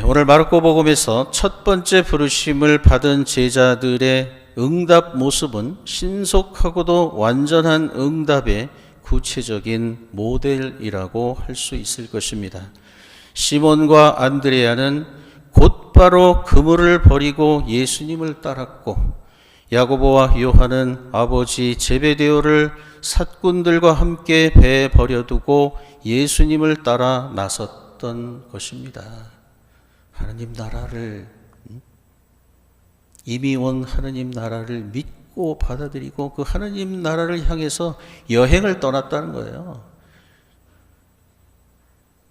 오늘 마르코복음에서 첫 번째 부르심을 받은 제자들의 응답 모습은 신속하고도 완전한 응답의 구체적인 모델이라고 할 수 있을 것입니다. 시몬과 안드레아는 곧바로 그물을 버리고 예수님을 따랐고, 야고보와 요한은 아버지 제베데오를 삿꾼들과 함께 배에 버려두고 예수님을 따라 나섰던 것입니다. 하느님 나라를, 이미 온 하느님 나라를 믿고 받아들이고 그 하느님 나라를 향해서 여행을 떠났다는 거예요.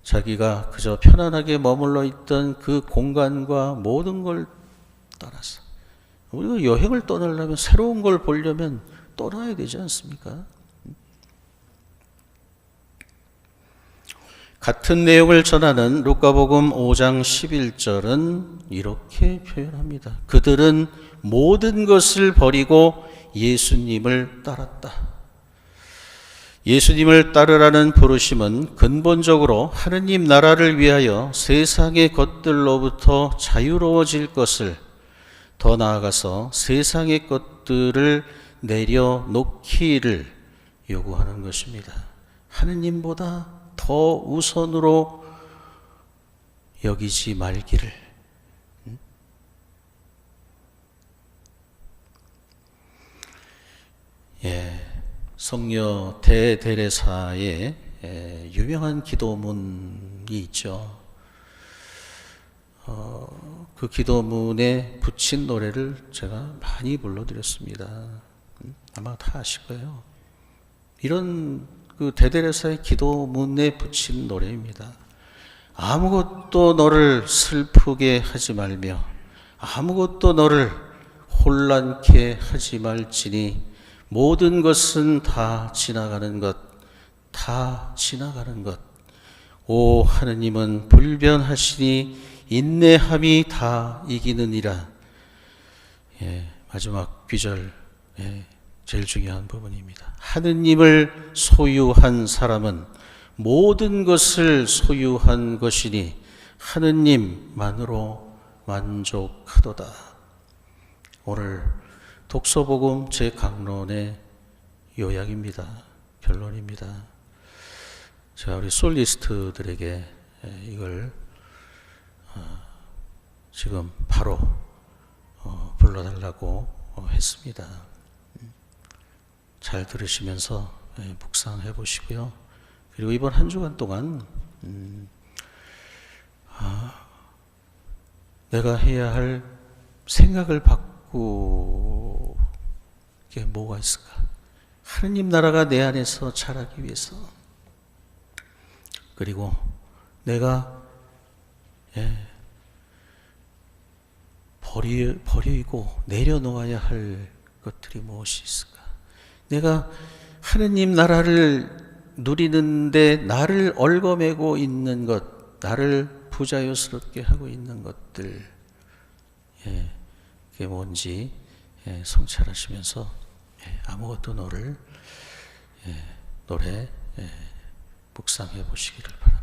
자기가 그저 편안하게 머물러 있던 그 공간과 모든 걸 떠나서, 우리가 여행을 떠나려면, 새로운 걸 보려면 떠나야 되지 않습니까? 같은 내용을 전하는 루카복음 5장 11절은 이렇게 표현합니다. 그들은 모든 것을 버리고 예수님을 따랐다. 예수님을 따르라는 부르심은 근본적으로 하느님 나라를 위하여 세상의 것들로부터 자유로워질 것을, 더 나아가서 세상의 것들을 내려놓기를 요구하는 것입니다. 하느님보다 더 우선으로 여기지 말기를. 성녀 대데레사의 유명한 기도문이 있죠. 그 기도문에 붙인 노래를 제가 많이 불러드렸습니다. 아마 다 아실 거예요. 이런 그 대데레사의 기도문에 붙인 노래입니다. 아무것도 너를 슬프게 하지 말며 아무것도 너를 혼란케 하지 말지니 모든 것은 다 지나가는 것, 다 지나가는 것. 오 하느님은 불변하시니 인내함이 다 이기느니라. 예, 마지막 귀절, 예, 제일 중요한 부분입니다. 하느님을 소유한 사람은 모든 것을 소유한 것이니 하느님만으로 만족하도다. 오늘 독서복음 제 강론의 요약입니다. 결론입니다. 제가 우리 솔리스트들에게 이걸 지금 바로 불러달라고 했습니다. 잘 들으시면서 묵상해 보시고요. 그리고 이번 한 주간 동안 내가 해야 할 생각을 바꾸게 뭐가 있을까? 하느님 나라가 내 안에서 자라기 위해서, 그리고 내가 버리고 내려놓아야 할 것들이 무엇이 있을까? 내가 하느님 나라를 누리는데 나를 얽어매고 있는 것, 나를 부자유스럽게 하고 있는 것들, 그게 뭔지 성찰하시면서 아무것도 너를 노래 묵상해 보시기를 바랍니다.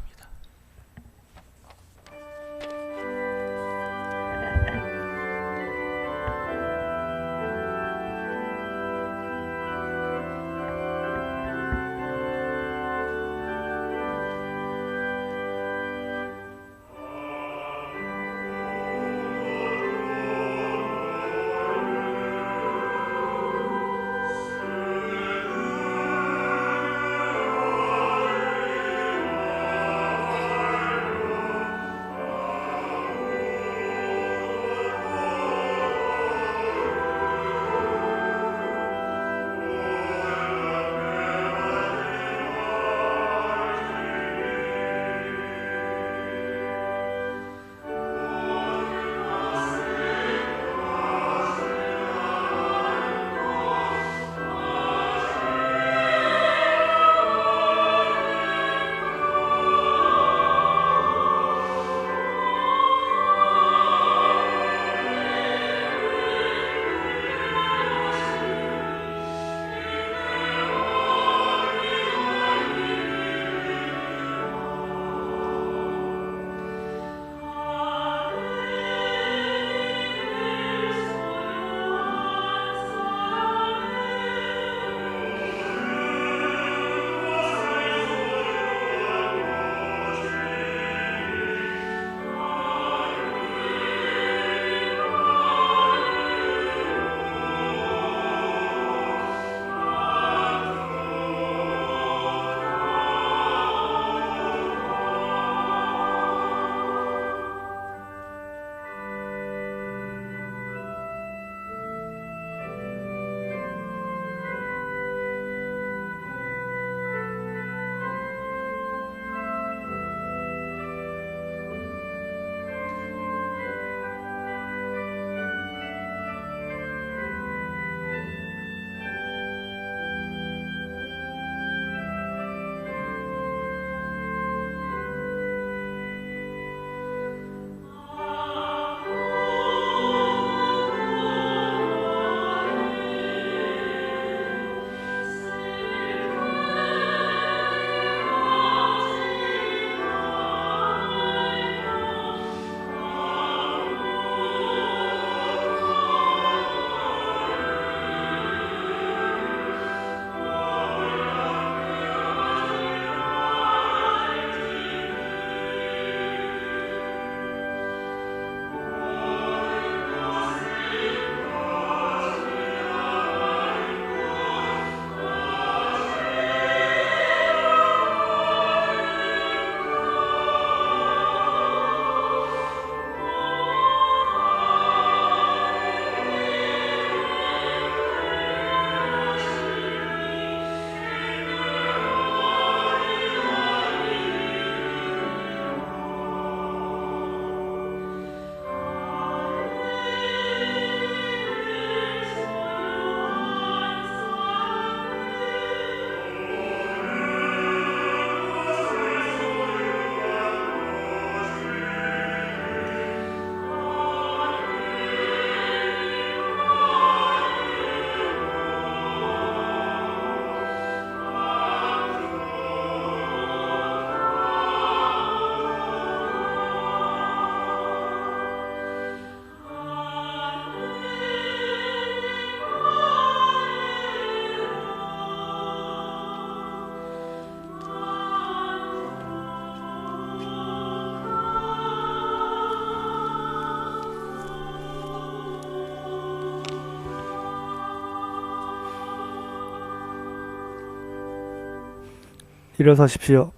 일어서십시오.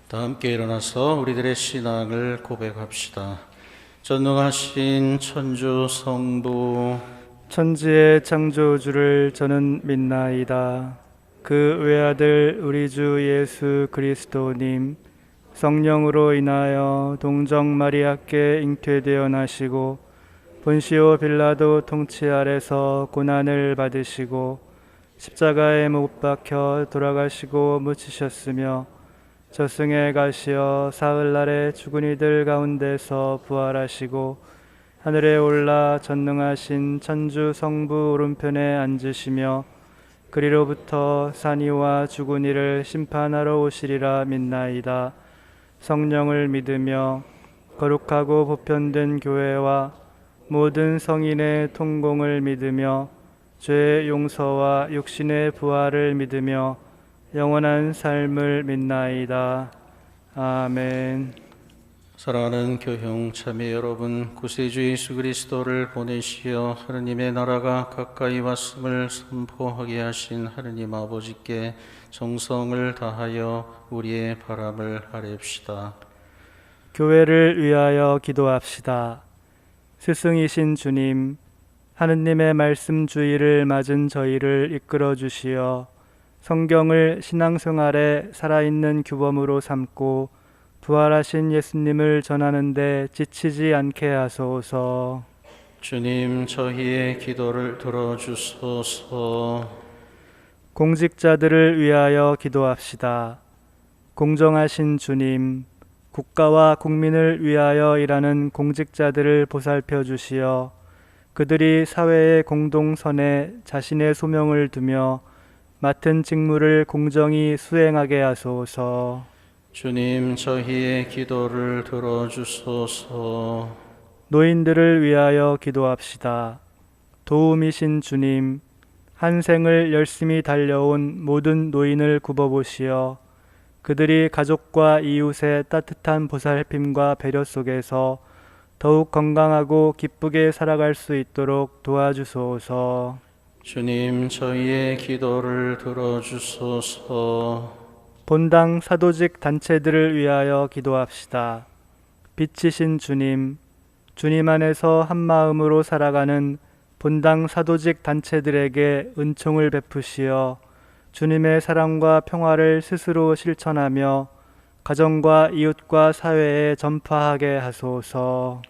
다 함께 일어나서 우리들의 신앙을 고백합시다. 전능하신 천주 성부 천지의 창조주를 저는 믿나이다. 그 외아들 우리 주 예수 그리스도님 성령으로 인하여 동정 마리아께 잉태되어 나시고 본시오 빌라도 통치 아래서 고난을 받으시고 십자가에 못 박혀 돌아가시고 묻히셨으며 저승에 가시어 사흘날에 죽은 이들 가운데서 부활하시고 하늘에 올라 전능하신 천주 성부 오른편에 앉으시며 그리로부터 산이와 죽은 이를 심판하러 오시리라 믿나이다. 성령을 믿으며 거룩하고 보편된 교회와 모든 성인의 통공을 믿으며 죄의 용서와 육신의 부활을 믿으며 영원한 삶을 믿나이다. 아멘. 사랑하는 교형 자매 여러분, 구세주 예수 그리스도를 보내시어 하느님의 나라가 가까이 왔음을 선포하게 하신 하느님 아버지께 정성을 다하여 우리의 바람을 아뢰옵시다. 교회를 위하여 기도합시다. 스승이신 주님, 하느님의 말씀 주의를 맞은 저희를 이끌어 주시어 성경을 신앙생활에 살아있는 규범으로 삼고 부활하신 예수님을 전하는 데 지치지 않게 하소서. 주님, 저희의 기도를 들어주소서. 공직자들을 위하여 기도합시다. 공정하신 주님, 국가와 국민을 위하여 일하는 공직자들을 보살펴 주시어 그들이 사회의 공동선에 자신의 소명을 두며 맡은 직무를 공정히 수행하게 하소서. 주님, 저희의 기도를 들어주소서. 노인들을 위하여 기도합시다. 도움이신 주님, 한 생을 열심히 달려온 모든 노인을 굽어보시어 그들이 가족과 이웃의 따뜻한 보살핌과 배려 속에서 더욱 건강하고 기쁘게 살아갈 수 있도록 도와주소서. 주님, 저희의 기도를 들어주소서. 본당 사도직 단체들을 위하여 기도합시다. 빛이신 주님, 주님 안에서 한 마음으로 살아가는 본당 사도직 단체들에게 은총을 베푸시어 주님의 사랑과 평화를 스스로 실천하며 가정과 이웃과 사회에 전파하게 하소서.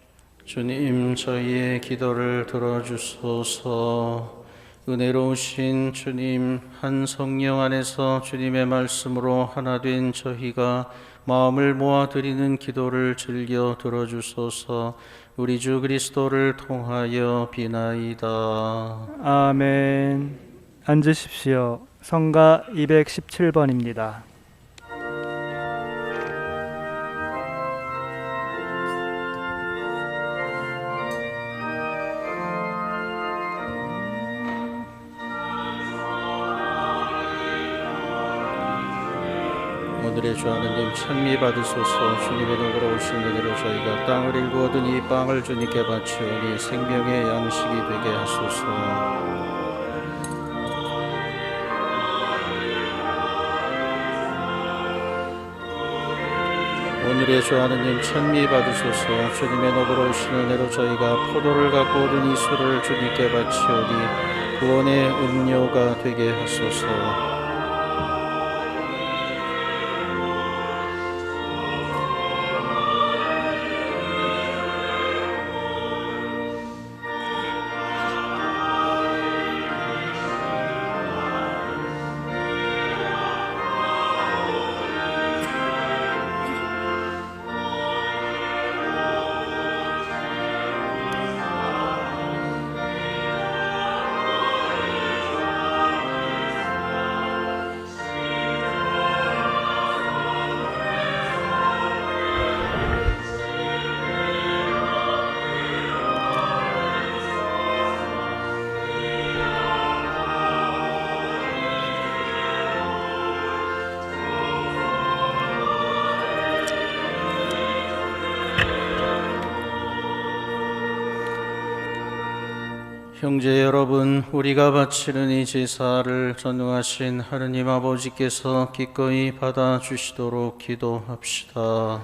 주님, 저희의 기도를 들어주소서. 은혜로우신 주님, 한 성령 안에서 주님의 말씀으로 하나 된 저희가 마음을 모아 드리는 기도를 즐겨 들어주소서. 우리 주 그리스도를 통하여 비나이다. 아멘. 앉으십시오. 성가 217번입니다. 오늘의 주 하나님 찬미 받으소서. 주님의 도구로 오신 은혜로 저희가 땅을 일구 얻은 이 빵을 주님께 바치오니 생명의 양식이 되게 하소서. 오늘의 주 하나님 찬미 받으소서. 주님의 도구로 오신 은혜로 저희가 포도를 갖고 얻은 이 술을 주님께 바치오니 구원의 음료가 되게 하소서. 형제 여러분, 우리가 바치는 이 제사를 전능하신 하느님 아버지께서 기꺼이 받아주시도록 기도합시다.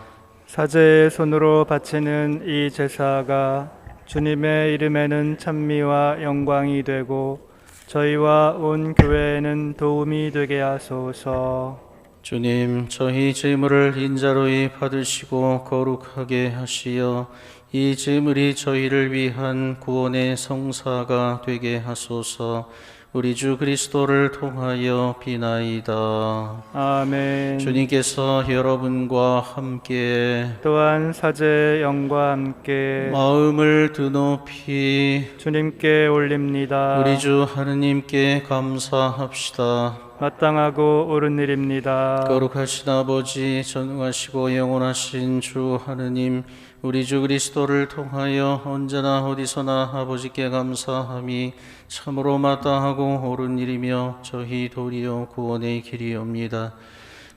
사제의 손으로 바치는 이 제사가 주님의 이름에는 찬미와 영광이 되고 저희와 온 교회에는 도움이 되게 하소서. 주님, 저희 제물을 인자로이 받으시고 거룩하게 하시어 이 제물이 저희를 위한 구원의 성사가 되게 하소서. 우리 주 그리스도를 통하여 비나이다. 아멘. 주님께서 여러분과 함께 또한 사제의 영과 함께 마음을 드높이 주님께 올립니다. 우리 주 하느님께 감사합시다. 마땅하고 옳은 일입니다. 거룩하신 아버지, 전능하시고 영원하신 주 하느님, 우리 주 그리스도를 통하여 언제나 어디서나 아버지께 감사함이 참으로 마땅하고 옳은 일이며 저희 도리어 구원의 길이옵니다.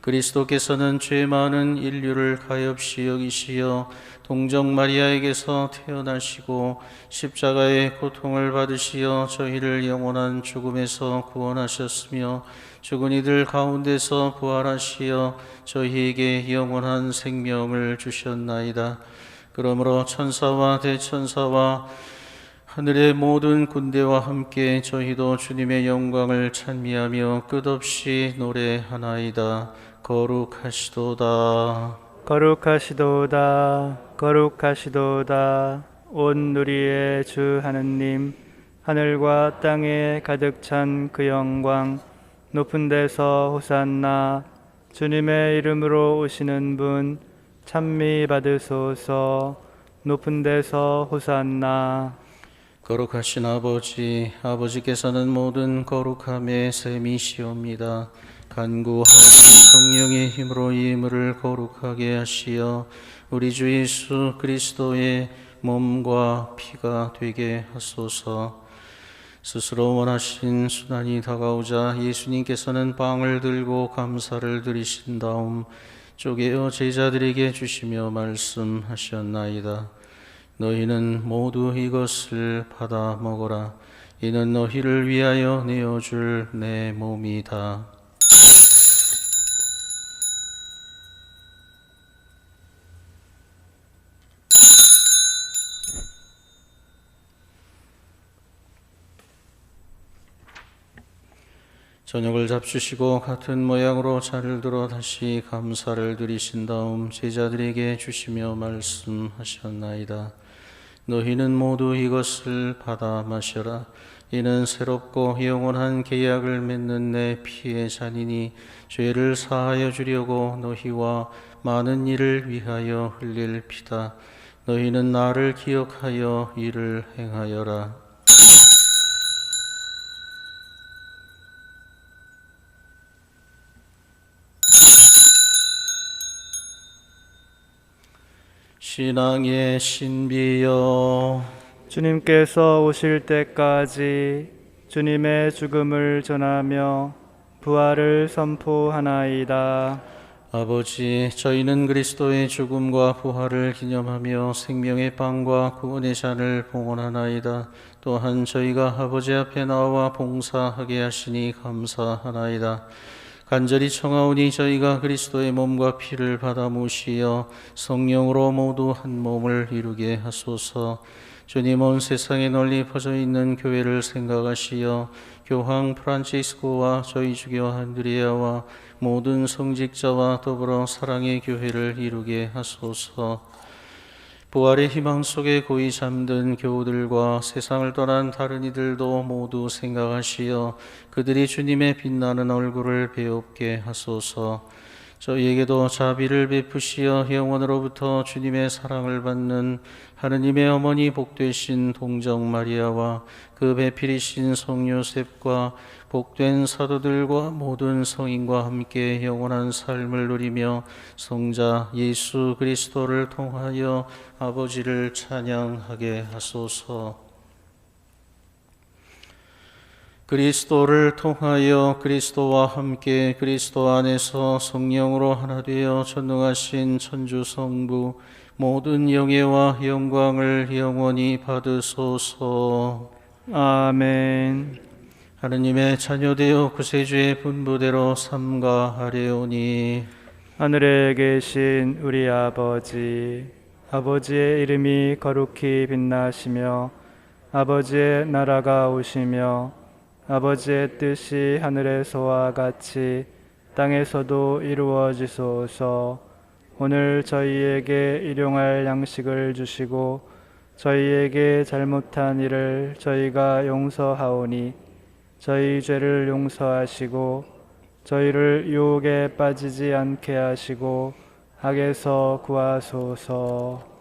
그리스도께서는 죄 많은 인류를 가엾이 여기시어 동정 마리아에게서 태어나시고 십자가의 고통을 받으시어 저희를 영원한 죽음에서 구원하셨으며 죽은 이들 가운데서 부활하시어 저희에게 영원한 생명을 주셨나이다. 그러므로 천사와 대천사와 하늘의 모든 군대와 함께 저희도 주님의 영광을 찬미하며 끝없이 노래하나이다. 거룩하시도다. 거룩하시도다. 거룩하시도다. 온 누리의 주 하느님, 하늘과 땅에 가득 찬 그 영광, 높은 데서 호산나. 주님의 이름으로 오시는 분 찬미 받으소서. 높은 데서 호산나. 거룩하신 아버지, 아버지께서는 모든 거룩함의 셈이시옵니다. 간구하고 성령의 힘으로 이 물을 거룩하게 하시어 우리 주 예수 그리스도의 몸과 피가 되게 하소서. 스스로 원하신 순환이 다가오자 예수님께서는 빵을 들고 감사를 드리신 다음 쪼개어 제자들에게 주시며 말씀하셨나이다. 너희는 모두 이것을 받아 먹어라. 이는 너희를 위하여 내어줄 내 몸이다. 저녁을 잡수시고 같은 모양으로 잔을 들어 다시 감사를 드리신 다음 제자들에게 주시며 말씀하셨나이다. 너희는 모두 이것을 받아 마셔라. 이는 새롭고 영원한 계약을 맺는 내 피의 잔이니 죄를 사하여 주려고 너희와 많은 이를 위하여 흘릴 피다. 너희는 나를 기억하여 이를 행하여라. 신앙의 신비여, 주님께서 오실 때까지 주님의 죽음을 전하며 부활을 선포하나이다. 아버지, 저희는 그리스도의 죽음과 부활을 기념하며 생명의 빵과 구원의 잔을 봉헌하나이다. 또한 저희가 아버지 앞에 나와 봉사하게 하시니 감사하나이다. 간절히 청하오니 저희가 그리스도의 몸과 피를 받아 모시어 성령으로 모두 한 몸을 이루게 하소서. 주님, 온 세상에 널리 퍼져 있는 교회를 생각하시어 교황 프란치스코와 저희 주교 안드레아와 모든 성직자와 더불어 사랑의 교회를 이루게 하소서. 부활의 희망 속에 고이 잠든 교우들과 세상을 떠난 다른 이들도 모두 생각하시어 그들이 주님의 빛나는 얼굴을 배웁게 하소서. 저희에게도 자비를 베푸시어 영원으로부터 주님의 사랑을 받는 하느님의 어머니 복되신 동정 마리아와 그 배필이신 성 요셉과 복된 사도들과 모든 성인과 함께 영원한 삶을 누리며 성자 예수 그리스도를 통하여 아버지를 찬양하게 하소서. 그리스도를 통하여 그리스도와 함께 그리스도 안에서 성령으로 하나 되어 전능하신 천주 성부 모든 영예와 영광을 영원히 받으소서. 아멘. 하느님의 자녀되어 구세주의 분부대로 삼가하려오니 하늘에 계신 우리 아버지, 아버지의 이름이 거룩히 빛나시며 아버지의 나라가 오시며 아버지의 뜻이 하늘에서와 같이 땅에서도 이루어지소서. 오늘 저희에게 일용할 양식을 주시고 저희에게 잘못한 일을 저희가 용서하오니 저희 죄를 용서하시고 저희를 유혹에 빠지지 않게 하시고 악에서 구하소서.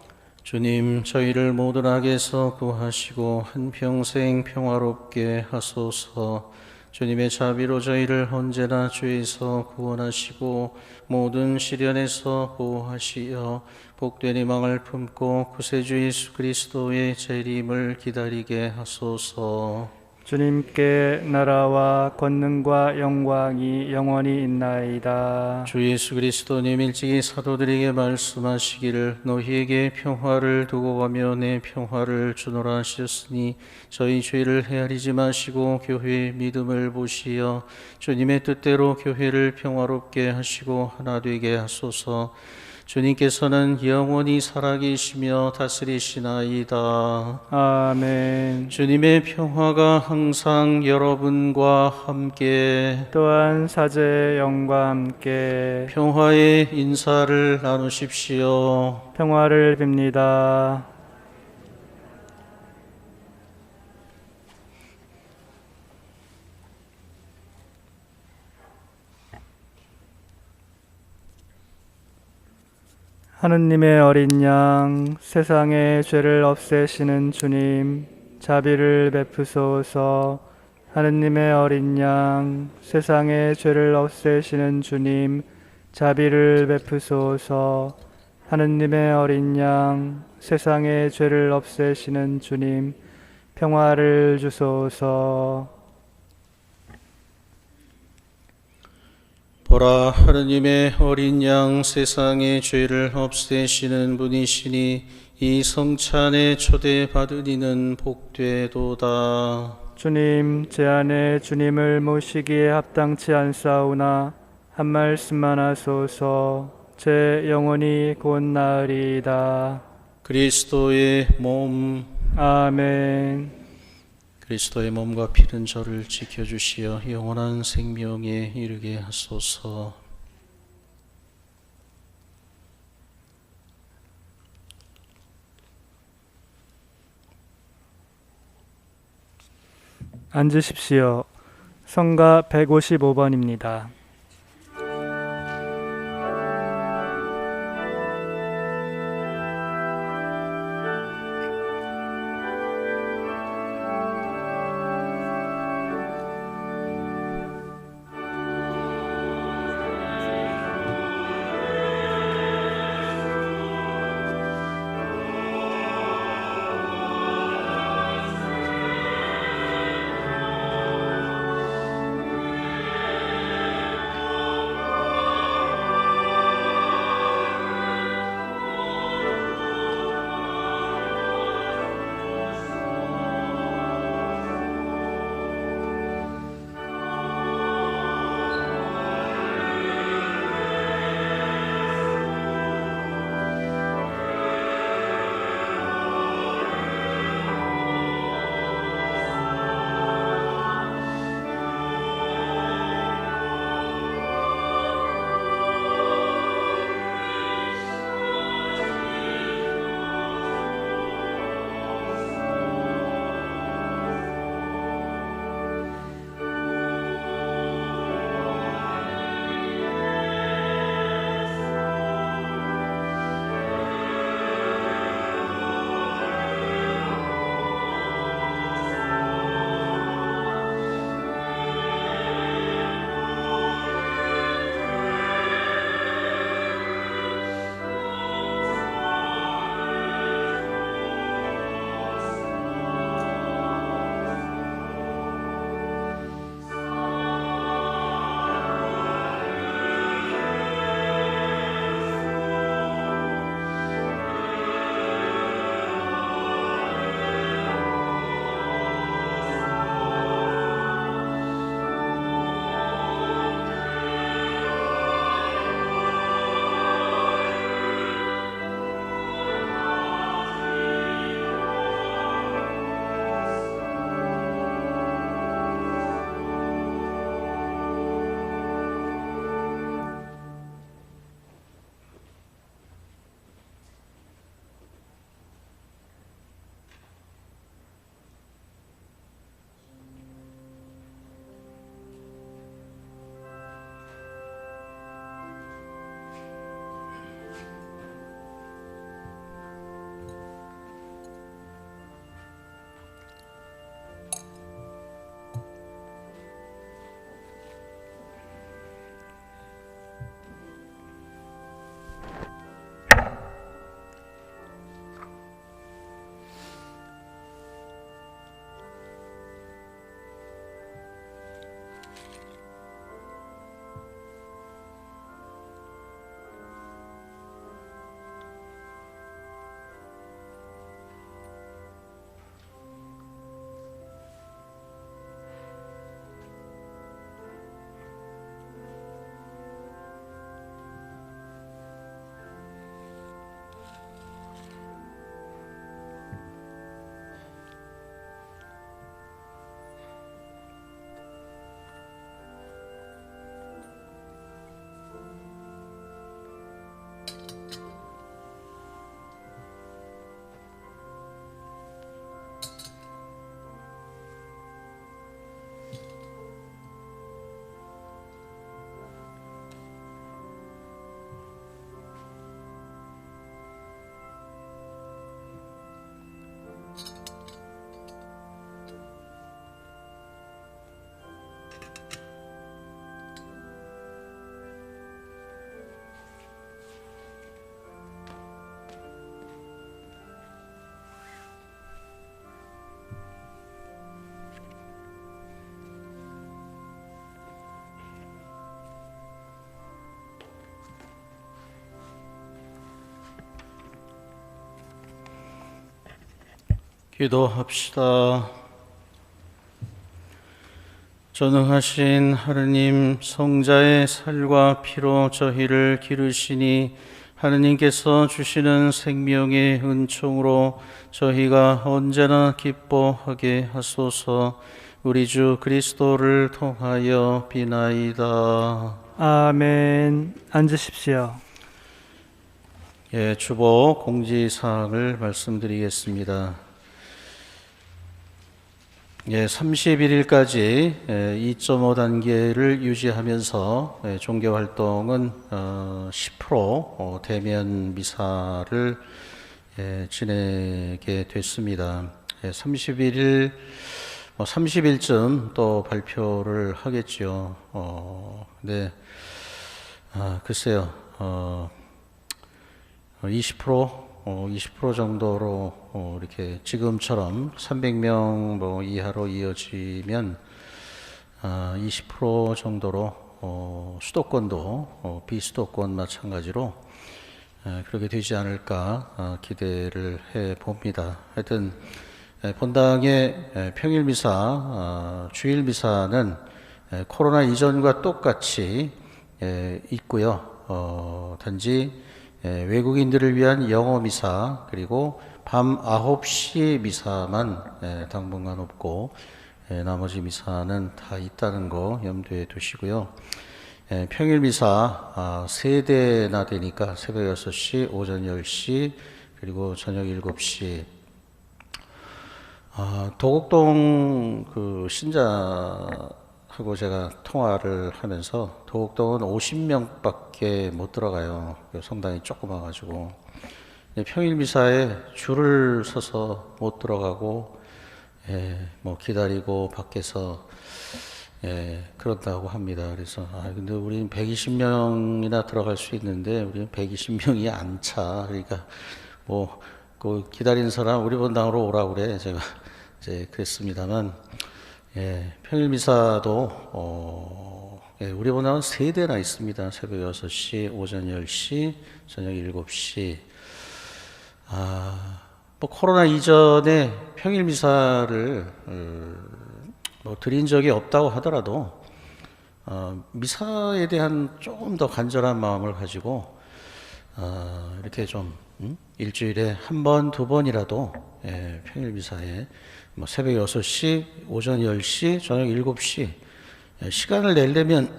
주님, 저희를 모든 악에서 구하시고 한평생 평화롭게 하소서. 주님의 자비로 저희를 언제나 죄에서 구원하시고 모든 시련에서 보호하시어 복된 희망을 품고 구세주 예수 그리스도의 재림을 기다리게 하소서. 주님께 나라와 권능과 영광이 영원히 있나이다. 주 예수 그리스도님 일찍이 사도들에게 말씀하시기를 너희에게 평화를 두고 가며 내 평화를 주노라 하셨으니 저희 죄를 헤아리지 마시고 교회의 믿음을 보시어 주님의 뜻대로 교회를 평화롭게 하시고 하나 되게 하소서. 주님께서는 영원히 살아계시며 다스리시나이다. 아멘. 주님의 평화가 항상 여러분과 함께 또한 사제의 영과 함께 평화의 인사를 나누십시오. 평화를 빕니다. 하느님의 어린 양, 세상의 죄를 없애시는 주님, 자비를 베푸소서. 하느님의 어린 양, 세상의 죄를 없애시는 주님, 자비를 베푸소서. 하느님의 어린 양, 세상의 죄를 없애시는 주님, 평화를 주소서. 보라, 하느님의 어린 양, 세상의 죄를 없애시는 분이시니 이 성찬에 초대받은 이는 복되도다. 주님, 제 안에 주님을 모시기에 합당치 않사오나 한 말씀만 하소서. 제 영혼이 곧 나으리이다. 그리스도의 몸, 아멘. 그리스도의 몸과 피는 저를 지켜주시어 영원한 생명에 이르게 하소서. 앉으십시오. 성가 155번입니다. 기도합시다. 전능하신 하느님, 성자의 살과 피로 저희를 기르시니 하느님께서 주시는 생명의 은총으로 저희가 언제나 기뻐하게 하소서. 우리 주 그리스도를 통하여 비나이다. 아멘. 앉으십시오. 예, 주보 공지사항을 말씀드리겠습니다. 예, 31일까지 2.5단계를 유지하면서 종교활동은 10% 대면 미사를 지내게 됐습니다. 31일, 30일쯤 또 발표를 하겠죠. 네, 글쎄요, 20% 정도로 이렇게 지금처럼 300명 이하로 이어지면 20% 정도로 수도권도 비수도권 마찬가지로 그렇게 되지 않을까 기대를 해 봅니다. 하여튼 본당의 평일 미사, 주일 미사는 코로나 이전과 똑같이 있고요. 단지 외국인들을 위한 영어 미사 그리고 밤 9시 미사만 당분간 없고 나머지 미사는 다 있다는 거 염두에 두시고요. 평일 미사 3대나 되니까 새벽 6시, 오전 10시 그리고 저녁 7시. 도곡동 그 신자하고 제가 통화를 하면서 도곡동은 50명밖에 못 들어가요. 성당이 조그마가지고 평일 미사에 줄을 서서 못 들어가고 기다리고 밖에서 그런다고 합니다. 그래서 근데 우리는 120명이나 들어갈 수 있는데 우리는 120명이 안 차. 그러니까 그 기다리는 사람 우리 본당으로 오라고 그래. 제가 이제 그랬습니다만 평일 미사도 우리 본당은 3대나 있습니다. 새벽 6시, 오전 10시, 저녁 7시. 코로나 이전에 평일 미사를 드린 적이 없다고 하더라도 미사에 대한 조금 더 간절한 마음을 가지고 이렇게 좀 일주일에 한 번, 두 번이라도 평일 미사에 새벽 6시, 오전 10시, 저녁 7시 시간을 내려면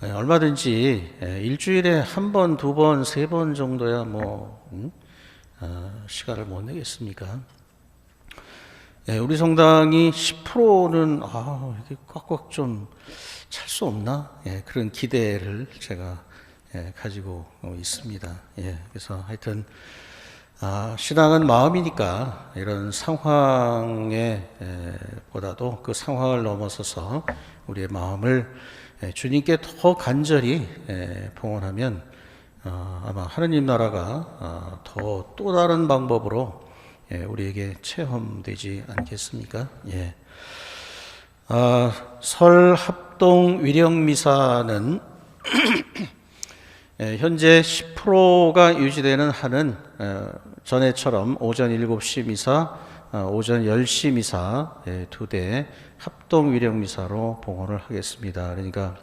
얼마든지 일주일에 한 번, 두 번, 세 번 정도야 시간을 못 내겠습니까? 우리 성당이 10%는 이렇게 꽉꽉 좀 찰 수 없나? 그런 기대를 제가 가지고 있습니다. 그래서 하여튼 신앙은 마음이니까 이런 상황에 보다도 그 상황을 넘어서서 우리의 마음을 주님께 더 간절히 봉헌하면 아마 하느님 나라가 또 다른 방법으로 우리에게 체험되지 않겠습니까? 설 합동 위령 미사는 현재 10%가 유지되는 한은 전에처럼 오전 7시 미사, 오전 10시 미사 2대 합동 위령 미사로 봉헌을 하겠습니다. 그러니까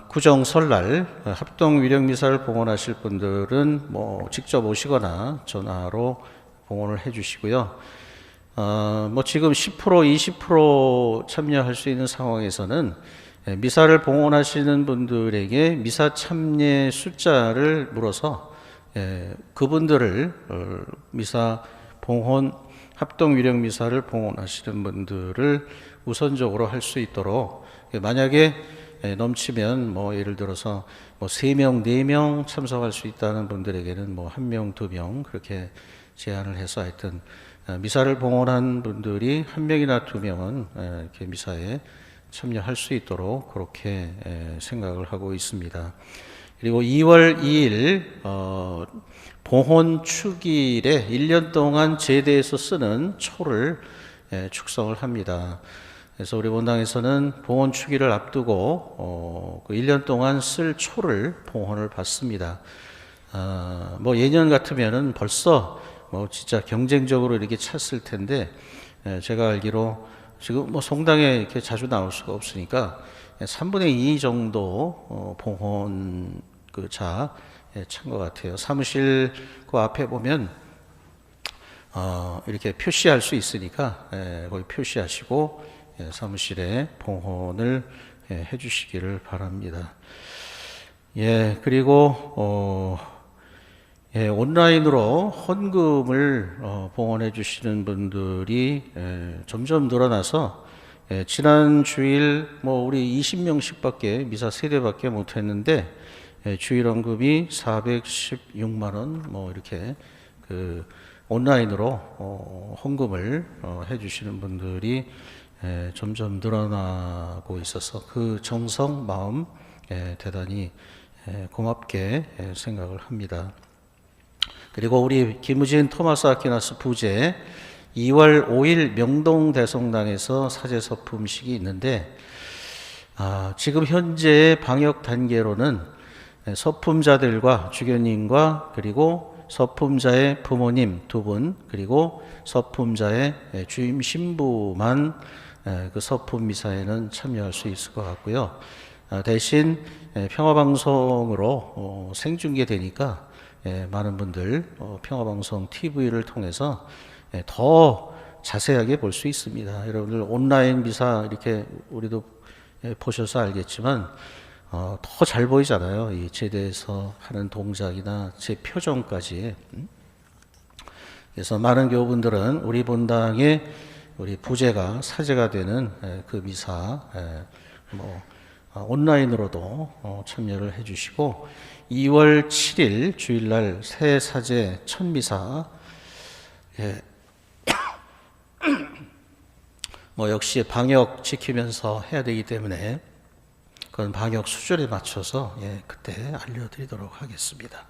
구정 설날 합동 위령 미사를 봉헌하실 분들은 직접 오시거나 전화로 봉헌을 해주시고요. 지금 10%, 20% 참여할 수 있는 상황에서는 미사를 봉헌하시는 분들에게 미사 참여 숫자를 물어서 그분들을 미사 봉헌 합동 위령 미사를 봉헌하시는 분들을 우선적으로 할 수 있도록 만약에 넘치면 예를 들어서 3명, 4명 참석할 수 있다는 분들에게는 1명, 2명 그렇게 제한을 해서 하여튼 미사를 봉헌한 분들이 1명이나 2명은 이렇게 미사에 참여할 수 있도록 그렇게 생각을 하고 있습니다. 그리고 2월 2일 봉헌 축일에 1년 동안 제대에서 쓰는 초를 축성을 합니다. 그래서 우리 본당에서는 봉헌 축일을 앞두고 그 1년 동안 쓸 초를 봉헌을 받습니다. 뭐 예년 같으면은 벌써 뭐 진짜 경쟁적으로 이렇게 찼을 텐데, 제가 알기로 지금 뭐 성당에 이렇게 자주 나올 수가 없으니까 3분의 2 정도 봉헌 찬 것 같아요. 사무실 그 앞에 보면 이렇게 표시할 수 있으니까 거기 표시하시고 사무실에 봉헌을 해주시기를 바랍니다. 그리고 온라인으로 헌금을 봉헌해 주시는 분들이 점점 늘어나서 지난 주일 뭐 우리 20명씩밖에 미사 세대밖에 못 했는데 주일 헌금이 416만 원 뭐 이렇게 그 온라인으로 헌금을 해 주시는 분들이 점점 늘어나고 있어서 그 정성 마음 대단히 고맙게 생각을 합니다. 그리고 우리 김우진 토마스 아퀴나스 부제 2월 5일 명동 대성당에서 사제 서품식이 있는데, 지금 현재 방역 단계로는 서품자들과 주교님과 그리고 서품자의 부모님 2분 그리고 서품자의 주임 신부만 그 서품 미사에는 참여할 수 있을 것 같고요. 대신 평화방송으로 생중계되니까 많은 분들 평화방송 TV를 통해서 더 자세하게 볼 수 있습니다. 여러분들 온라인 미사 이렇게 우리도 보셔서 알겠지만 더 잘 보이잖아요. 이 제대에서 하는 동작이나 제 표정까지. 그래서 많은 교우분들은 우리 본당에 우리 부제가 사제가 되는 그 미사 온라인으로도 참여를 해주시고 2월 7일 주일날 새 사제 첫 미사 뭐 역시 방역 지키면서 해야 되기 때문에 그건 방역 수준에 맞춰서 그때 알려드리도록 하겠습니다.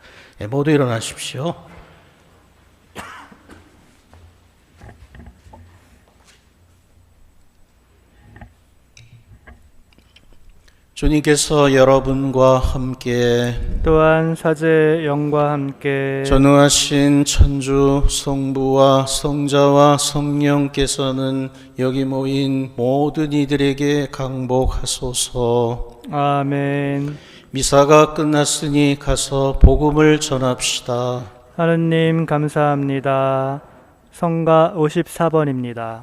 모두 일어나십시오. 주님께서 여러분과 함께 또한 사제 영과 함께 전능하신 천주 성부와 성자와 성령께서는 여기 모인 모든 이들에게 강복하소서. 아멘. 미사가 끝났으니 가서 복음을 전합시다. 하느님 감사합니다. 성가 54번입니다.